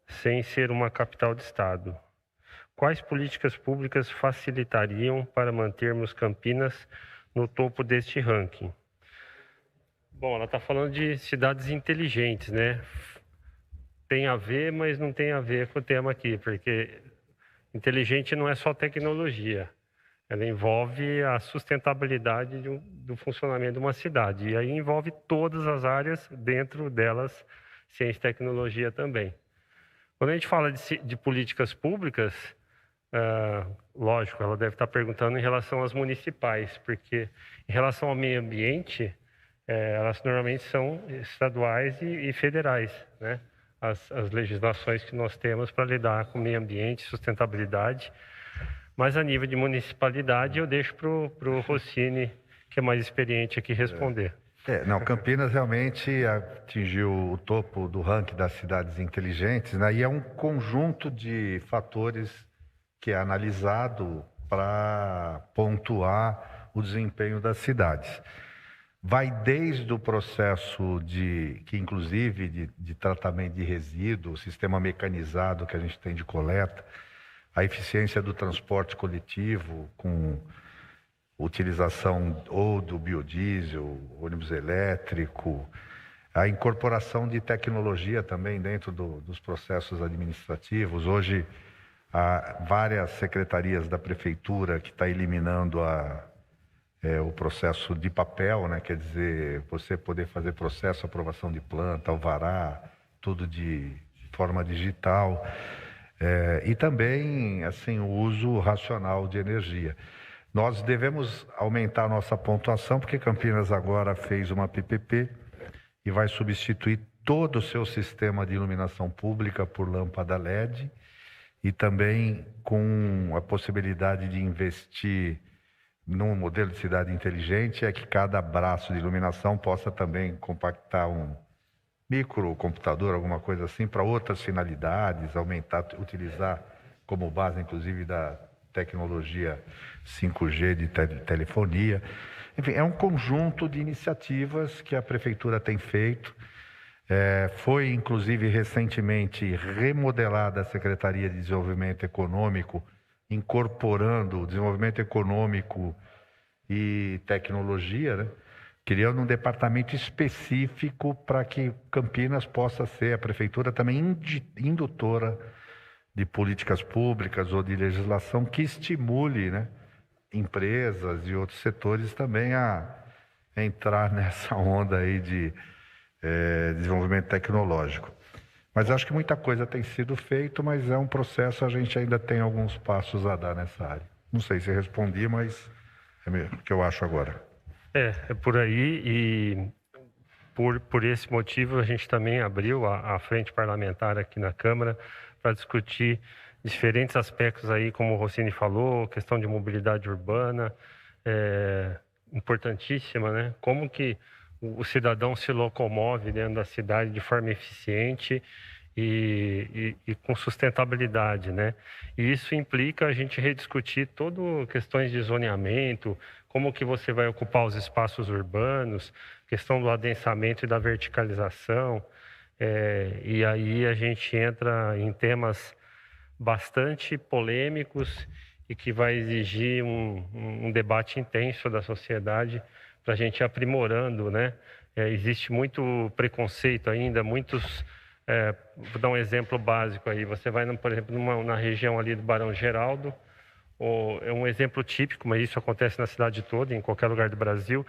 sem ser uma capital de estado. Quais políticas públicas facilitariam para mantermos Campinas no topo deste ranking? Bom, ela está falando de cidades inteligentes, né? Tem a ver, mas não tem a ver com o tema aqui, porque inteligente não é só tecnologia. Ela envolve a sustentabilidade do funcionamento de uma cidade. E aí envolve todas as áreas, dentro delas, ciência e tecnologia também. Quando a gente fala de políticas públicas, lógico, ela deve estar perguntando em relação às municipais, porque em relação ao meio ambiente, elas normalmente são estaduais e federais, né? As legislações que nós temos para lidar com o meio ambiente, sustentabilidade. Mas a nível de municipalidade, eu deixo para o Rossini, que é mais experiente aqui, responder.
Não, Campinas realmente atingiu o topo do ranking das cidades inteligentes, né? E é um conjunto de fatores que é analisado para pontuar o desempenho das cidades. Vai desde o processo que inclusive de tratamento de resíduo, o sistema mecanizado que a gente tem de coleta, a eficiência do transporte coletivo com utilização ou do biodiesel, ônibus elétrico, a incorporação de tecnologia também dentro dos processos administrativos. Hoje, há várias secretarias da prefeitura que estão eliminando o processo de papel, né? Quer dizer, você poder fazer processo, aprovação de planta, alvará, tudo de forma digital. E também, assim, o uso racional de energia. Nós devemos aumentar a nossa pontuação, porque Campinas agora fez uma PPP e vai substituir todo o seu sistema de iluminação pública por lâmpada LED e também com a possibilidade de investir num modelo de cidade inteligente, é que cada braço de iluminação possa também compactar um microcomputador, alguma coisa assim, para outras finalidades, utilizar como base, inclusive, da tecnologia 5G de telefonia. Enfim, é um conjunto de iniciativas que a prefeitura tem feito. Foi, inclusive, recentemente remodelada a Secretaria de Desenvolvimento Econômico, incorporando o desenvolvimento econômico e tecnologia, né? Criando um departamento específico para que Campinas possa ser, a prefeitura também indutora de políticas públicas ou de legislação que estimule, né, empresas e outros setores também a entrar nessa onda aí de desenvolvimento tecnológico. Mas acho que muita coisa tem sido feito, mas é um processo, a gente ainda tem alguns passos a dar nessa área. Não sei se respondi, mas é o que eu acho agora.
É por aí, e por esse motivo a gente também abriu a frente parlamentar aqui na Câmara para discutir diferentes aspectos aí, como o Rossini falou, questão de mobilidade urbana, importantíssima, né? Como que o cidadão se locomove dentro da cidade de forma eficiente e com sustentabilidade, né? E isso implica a gente rediscutir todas questões de zoneamento, como que você vai ocupar os espaços urbanos, questão do adensamento e da verticalização, e aí a gente entra em temas bastante polêmicos e que vai exigir um debate intenso da sociedade para a gente ir aprimorando, né? Existe muito preconceito ainda, muitos... vou dar um exemplo básico aí. Você vai, por exemplo, na região ali do Barão Geraldo, é um exemplo típico, mas isso acontece na cidade toda, em qualquer lugar do Brasil.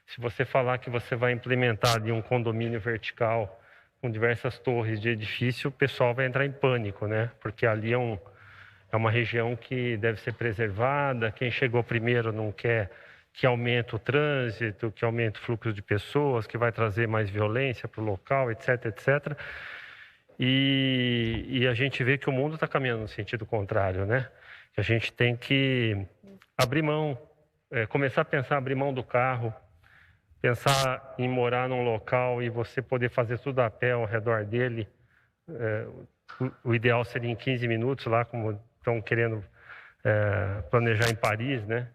Se você falar que você vai implementar ali um condomínio vertical com diversas torres de edifício, o pessoal vai entrar em pânico, né? Porque ali é uma região que deve ser preservada, quem chegou primeiro não quer que aumente o trânsito, que aumente o fluxo de pessoas, que vai trazer mais violência para o local, etc, etc. E a gente vê que o mundo está caminhando no sentido contrário, né? A gente tem que abrir mão, começar a pensar abrir mão do carro, pensar em morar num local e você poder fazer tudo a pé ao redor dele, o ideal seria em 15 minutos, lá como estão querendo planejar em Paris, né?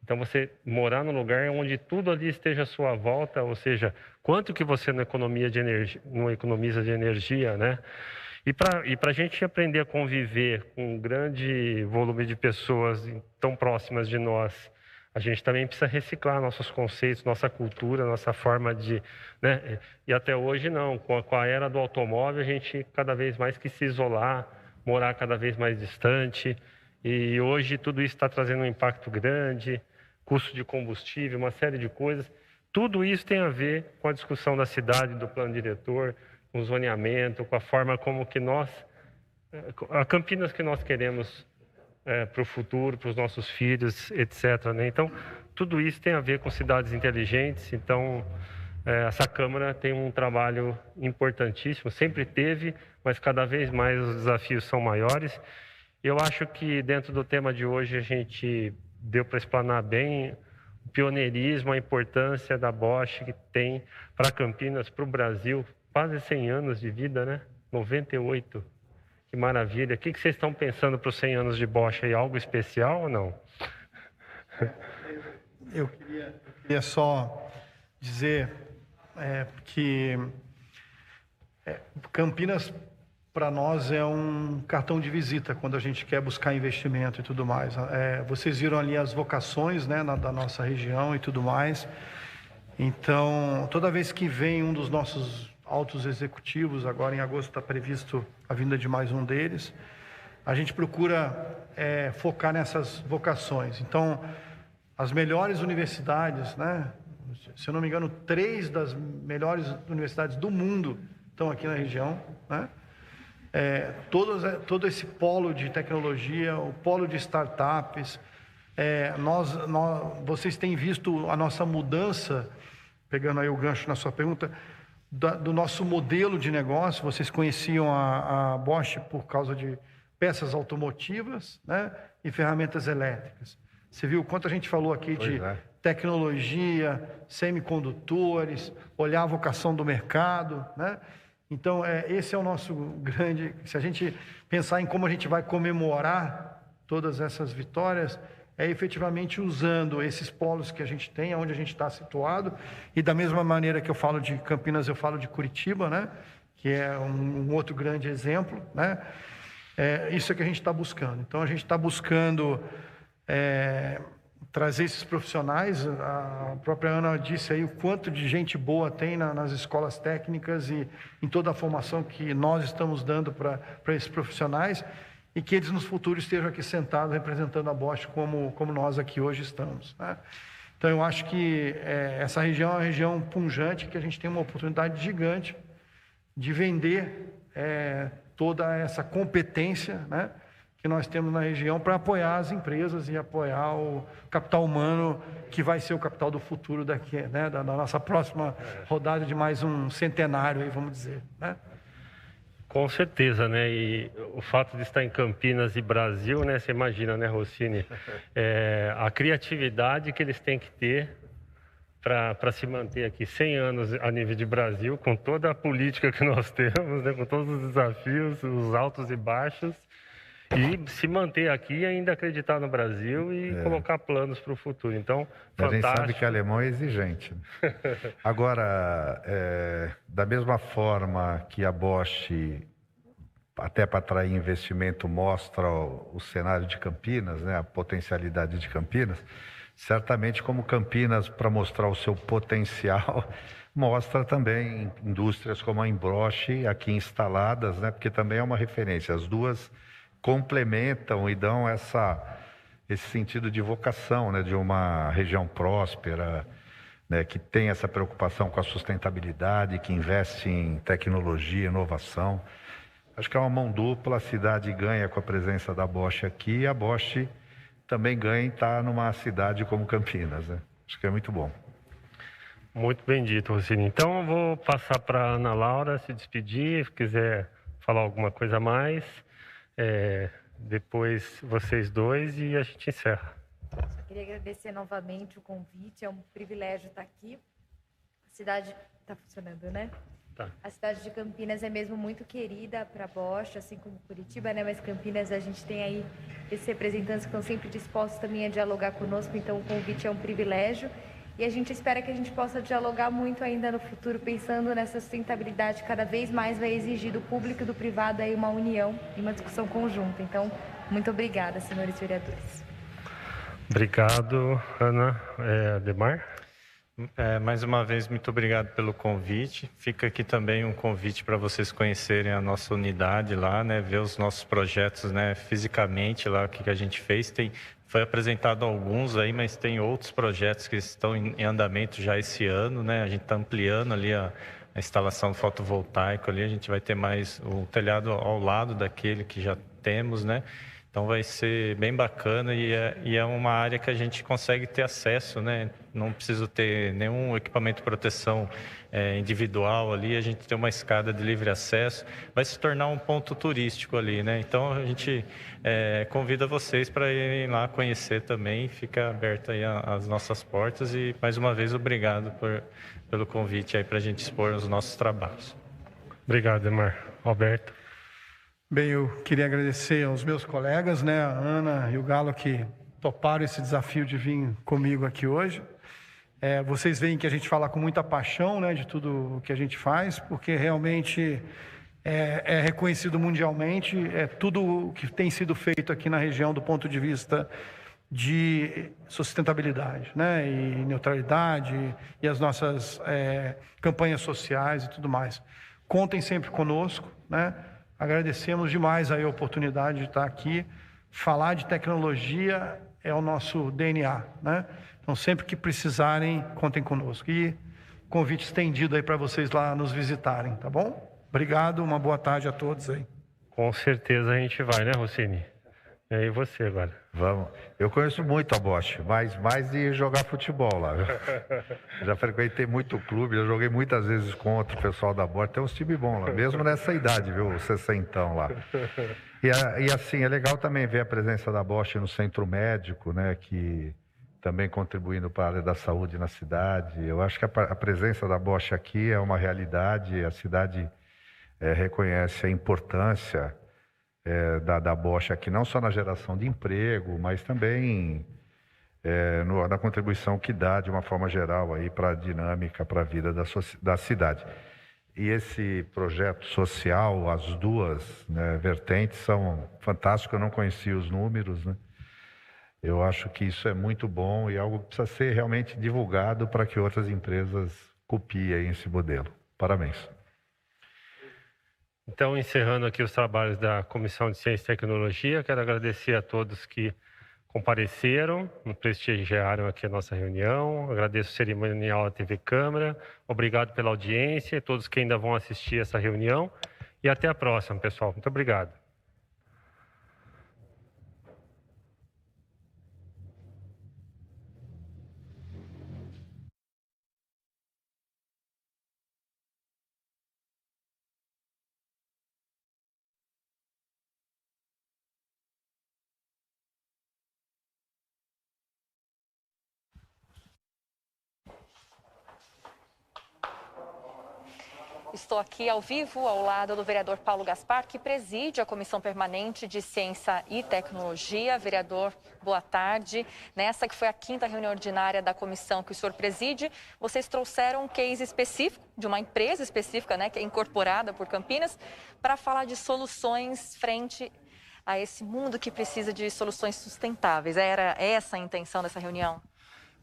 Então, você morar num lugar onde tudo ali esteja à sua volta, ou seja, quanto que você não economiza de energia, né? E para a gente aprender a conviver com um grande volume de pessoas tão próximas de nós, a gente também precisa reciclar nossos conceitos, nossa cultura, nossa forma de... né? E até hoje não, com a era do automóvel, a gente cada vez mais quis se isolar, morar cada vez mais distante, e hoje tudo isso está trazendo um impacto grande, custo de combustível, uma série de coisas. Tudo isso tem a ver com a discussão da cidade, do plano diretor, com o zoneamento, com a forma como que a Campinas que nós queremos para o futuro, para os nossos filhos, etc., né? Então, tudo isso tem a ver com cidades inteligentes. Então, essa Câmara tem um trabalho importantíssimo, sempre teve, mas cada vez mais os desafios são maiores. Eu acho que dentro do tema de hoje a gente deu para explanar bem o pioneirismo, a importância da Bosch que tem para Campinas, para o Brasil, quase 100 anos de vida, né? 98, que maravilha. O que vocês estão pensando para os 100 anos de Bosch aí? Algo especial ou não?
Eu queria só dizer que Campinas, para nós, é um cartão de visita quando a gente quer buscar investimento e tudo mais. Vocês viram ali as vocações, né, da nossa região e tudo mais. Então, toda vez que vem um dos nossos altos executivos, agora em agosto está previsto a vinda de mais um deles, a gente procura focar nessas vocações. Então, as melhores universidades, né, se eu não me engano, 3 das melhores universidades do mundo estão aqui na região, né? Todo esse polo de tecnologia, o polo de startups, vocês têm visto a nossa mudança, pegando aí o gancho na sua pergunta, do nosso modelo de negócio. Vocês conheciam a Bosch por causa de peças automotivas, né, e ferramentas elétricas. Você viu o quanto a gente falou aqui de tecnologia, semicondutores, olhar a vocação do mercado, né? Então, esse é o nosso grande... Se a gente pensar em como a gente vai comemorar todas essas vitórias, efetivamente usando esses polos que a gente tem, onde a gente está situado, e da mesma maneira que eu falo de Campinas, eu falo de Curitiba, né? Que é um outro grande exemplo, né? Isso é que a gente está buscando. Então, a gente está buscando trazer esses profissionais. A própria Ana disse aí o quanto de gente boa tem nas escolas técnicas e em toda a formação que nós estamos dando para esses profissionais, e que eles no futuro estejam aqui sentados representando a Bosch como nós aqui hoje estamos, né? Então, eu acho que essa região é uma região pujante, que a gente tem uma oportunidade gigante de vender toda essa competência, né, que nós temos na região, para apoiar as empresas e apoiar o capital humano, que vai ser o capital do futuro daqui, né, da nossa próxima rodada de mais um centenário, aí, vamos dizer, né?
Com certeza, né? E o fato de estar em Campinas e Brasil, né? Você imagina, né, Rossini? A criatividade que eles têm que ter para se manter aqui 100 anos a nível de Brasil, com toda a política que nós temos, né? Com todos os desafios, os altos e baixos, e se manter aqui e ainda acreditar no Brasil e colocar planos para o futuro. Então, fantástico.
A gente sabe que alemão é exigente. Agora, da mesma forma que a Bosch, até para atrair investimento, mostra o cenário de Campinas, né, a potencialidade de Campinas, certamente como Campinas, para mostrar o seu potencial, mostra também indústrias como a Embrosch aqui instaladas, né, porque também é uma referência. As duas complementam e dão esse sentido de vocação, né, de uma região próspera, né, que tem essa preocupação com a sustentabilidade, que investe em tecnologia, inovação. Acho que é uma mão dupla. A cidade ganha com a presença da Bosch aqui, e a Bosch também ganha em estar numa cidade como Campinas, né? Acho que é muito bom.
Muito bem dito, Rossini. Então, eu vou passar para a Ana Laura se despedir, se quiser falar alguma coisa a mais. Depois vocês dois e a gente encerra.
Só queria agradecer novamente o convite, é um privilégio estar aqui. A cidade está funcionando, né?
Tá.
A cidade de Campinas é mesmo muito querida para a Bosch, assim como Curitiba, né? Mas Campinas a gente tem aí esses representantes que estão sempre dispostos também a dialogar conosco, então o convite é um privilégio. E a gente espera que a gente possa dialogar muito ainda no futuro, pensando nessa sustentabilidade. Cada vez mais vai exigir do público e do privado aí uma união e uma discussão conjunta. Então, muito obrigada, senhores vereadores.
Obrigado, Ana. Ademar?
Mais uma vez, muito obrigado pelo convite. Fica aqui também um convite para vocês conhecerem a nossa unidade lá, né? Ver os nossos projetos, né? Fisicamente lá, o que a gente fez. Foi apresentado alguns aí, mas tem outros projetos que estão em andamento já esse ano, né? A gente está ampliando ali a instalação fotovoltaica ali. A gente vai ter mais o telhado ao lado daquele que já temos, né? Então vai ser bem bacana e é uma área que a gente consegue ter acesso, né? Não precisa ter nenhum equipamento de proteção individual ali, a gente tem uma escada de livre acesso, vai se tornar um ponto turístico ali, né? Então a gente convida vocês para irem lá conhecer também, fica aberta aí as nossas portas e mais uma vez obrigado pelo convite aí para a gente expor os nossos trabalhos.
Obrigado, Ademar. Alberto?
Bem, eu queria agradecer aos meus colegas, né, a Ana e o Galo, que toparam esse desafio de vir comigo aqui hoje. Vocês veem que a gente fala com muita paixão, né, de tudo o que a gente faz, porque realmente é reconhecido mundialmente, tudo o que tem sido feito aqui na região do ponto de vista de sustentabilidade, né, e neutralidade, e as nossas campanhas sociais e tudo mais. Contem sempre conosco, né? Agradecemos demais aí a oportunidade de estar aqui. Falar de tecnologia é o nosso DNA, né? Então, sempre que precisarem, contem conosco. E convite estendido aí para vocês lá nos visitarem, tá bom? Obrigado, uma boa tarde a todos aí.
Com certeza a gente vai, né, Rossini? E aí você agora?
Vamos. Eu conheço muito a Bosch, mas mais de jogar futebol lá. Já frequentei muito clube, já joguei muitas vezes contra o pessoal da Bosch. Tem uns times bons lá, mesmo nessa idade, viu? 60 lá. E assim, é legal também ver a presença da Bosch no centro médico, né? Que também contribuindo para a área da saúde na cidade. Eu acho que a presença da Bosch aqui é uma realidade, a cidade reconhece a importância da Bosch aqui, não só na geração de emprego, mas também na contribuição que dá de uma forma geral aí para a dinâmica, para a vida da cidade. E esse projeto social, as duas, né, vertentes são fantásticos, eu não conhecia os números, né? Eu acho que isso é muito bom e algo que precisa ser realmente divulgado para que outras empresas copiem esse modelo. Parabéns.
Então, encerrando aqui os trabalhos da Comissão de Ciência e Tecnologia, quero agradecer a todos que compareceram, prestigiaram aqui a nossa reunião. Agradeço o cerimonial da TV Câmara. Obrigado pela audiência e todos que ainda vão assistir essa reunião. E até a próxima, pessoal. Muito obrigado.
Estou aqui ao vivo, ao lado do vereador Paulo Gaspar, que preside a Comissão Permanente de Ciência e Tecnologia. Vereador, boa tarde. Nessa que foi a 5ª reunião ordinária da comissão que o senhor preside, vocês trouxeram um case específico, de uma empresa específica, né, que é incorporada por Campinas, para falar de soluções frente a esse mundo que precisa de soluções sustentáveis. Era essa a intenção dessa reunião?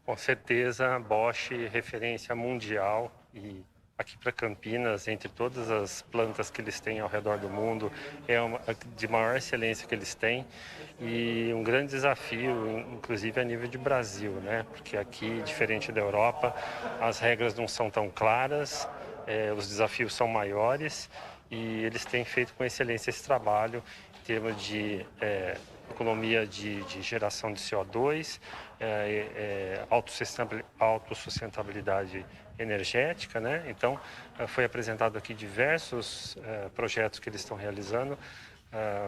Com certeza, Bosch, referência mundial e aqui para Campinas, entre todas as plantas que eles têm ao redor do mundo, é uma de maior excelência que eles têm e um grande desafio, inclusive a nível de Brasil, né? Porque aqui, diferente da Europa, as regras não são tão claras, os desafios são maiores e eles têm feito com excelência esse trabalho em termos de economia de geração de CO2, autossustentabilidade energética, né? Então, foi apresentado aqui diversos projetos que eles estão realizando,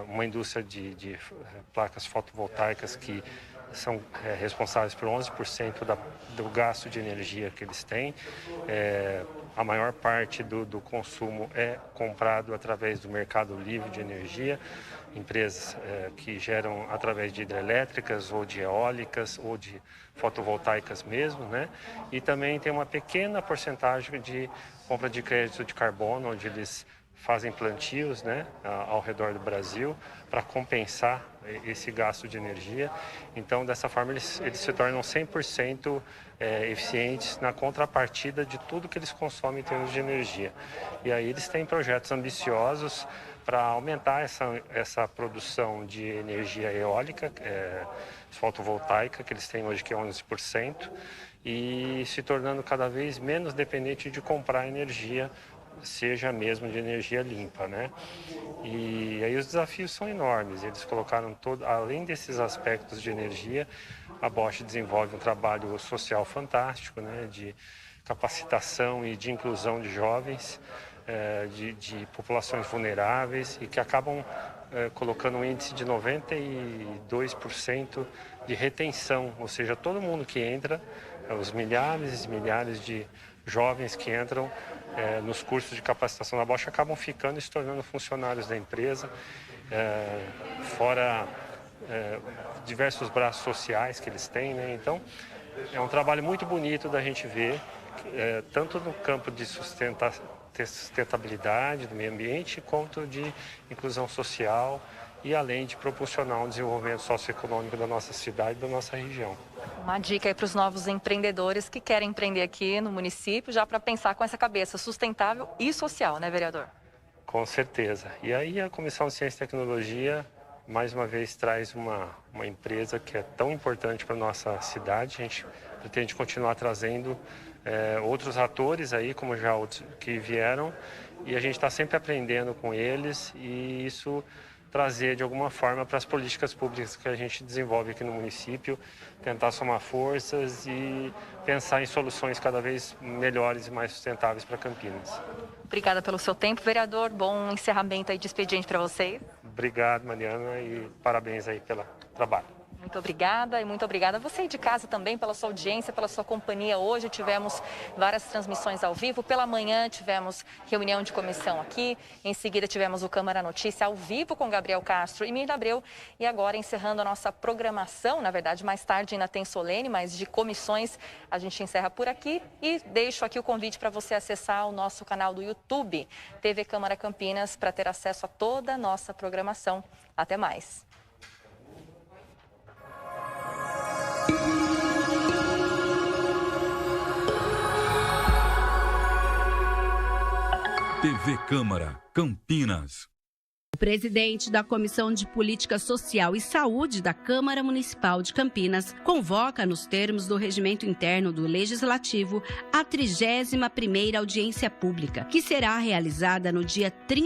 uma indústria de placas fotovoltaicas que são responsáveis por 11% do gasto de energia que eles têm. A maior parte do consumo é comprado através do mercado livre de energia, empresas que geram através de hidrelétricas ou de eólicas ou de fotovoltaicas mesmo, né? E também tem uma pequena porcentagem de compra de crédito de carbono, onde eles fazem plantios, né, ao redor do Brasil para compensar esse gasto de energia. Então, dessa forma, eles se tornam 100% eficientes na contrapartida de tudo que eles consomem em termos de energia. E aí eles têm projetos ambiciosos para aumentar essa produção de energia eólica, fotovoltaica, que eles têm hoje, que é 11%, e se tornando cada vez menos dependente de comprar energia, seja mesmo de energia limpa, né? E aí os desafios são enormes. Eles colocaram além desses aspectos de energia, a Bosch desenvolve um trabalho social fantástico, né? De capacitação e de inclusão de jovens, de populações vulneráveis e que acabam colocando um índice de 92% de retenção, ou seja, todo mundo que entra, os milhares e milhares de jovens que entram nos cursos de capacitação da Bosch acabam ficando e se tornando funcionários da empresa, fora diversos braços sociais que eles têm, né? Então, é um trabalho muito bonito da gente ver, tanto no campo de sustentabilidade do meio ambiente, quanto de inclusão social e além de proporcionar um desenvolvimento socioeconômico da nossa cidade e da nossa região.
Uma dica aí para os novos empreendedores que querem empreender aqui no município, já para pensar com essa cabeça sustentável e social, né, vereador?
Com certeza. E aí a Comissão de Ciência e Tecnologia, mais uma vez, traz uma empresa que é tão importante para a nossa cidade. A gente pretende continuar trazendo outros atores aí, como já outros que vieram, e a gente está sempre aprendendo com eles e isso trazer de alguma forma para as políticas públicas que a gente desenvolve aqui no município, tentar somar forças e pensar em soluções cada vez melhores e mais sustentáveis para Campinas.
Obrigada pelo seu tempo, vereador. Bom encerramento aí de expediente para vocês.
Obrigado, Mariana, e parabéns aí pelo trabalho.
Muito obrigada e muito obrigada a você de casa também pela sua audiência, pela sua companhia. Hoje tivemos várias transmissões ao vivo. Pela manhã tivemos reunião de comissão aqui. Em seguida tivemos o Câmara Notícia ao vivo com Gabriel Castro e Mirna Abreu. E agora encerrando a nossa programação, na verdade mais tarde ainda tem solene, mas de comissões a gente encerra por aqui. E deixo aqui o convite para você acessar o nosso canal do YouTube, TV Câmara Campinas, para ter acesso a toda a nossa programação. Até mais.
TV Câmara, Campinas.
O presidente da Comissão de Política Social e Saúde da Câmara Municipal de Campinas convoca, nos termos do regimento interno do Legislativo, a 31ª audiência pública, que será realizada no dia 30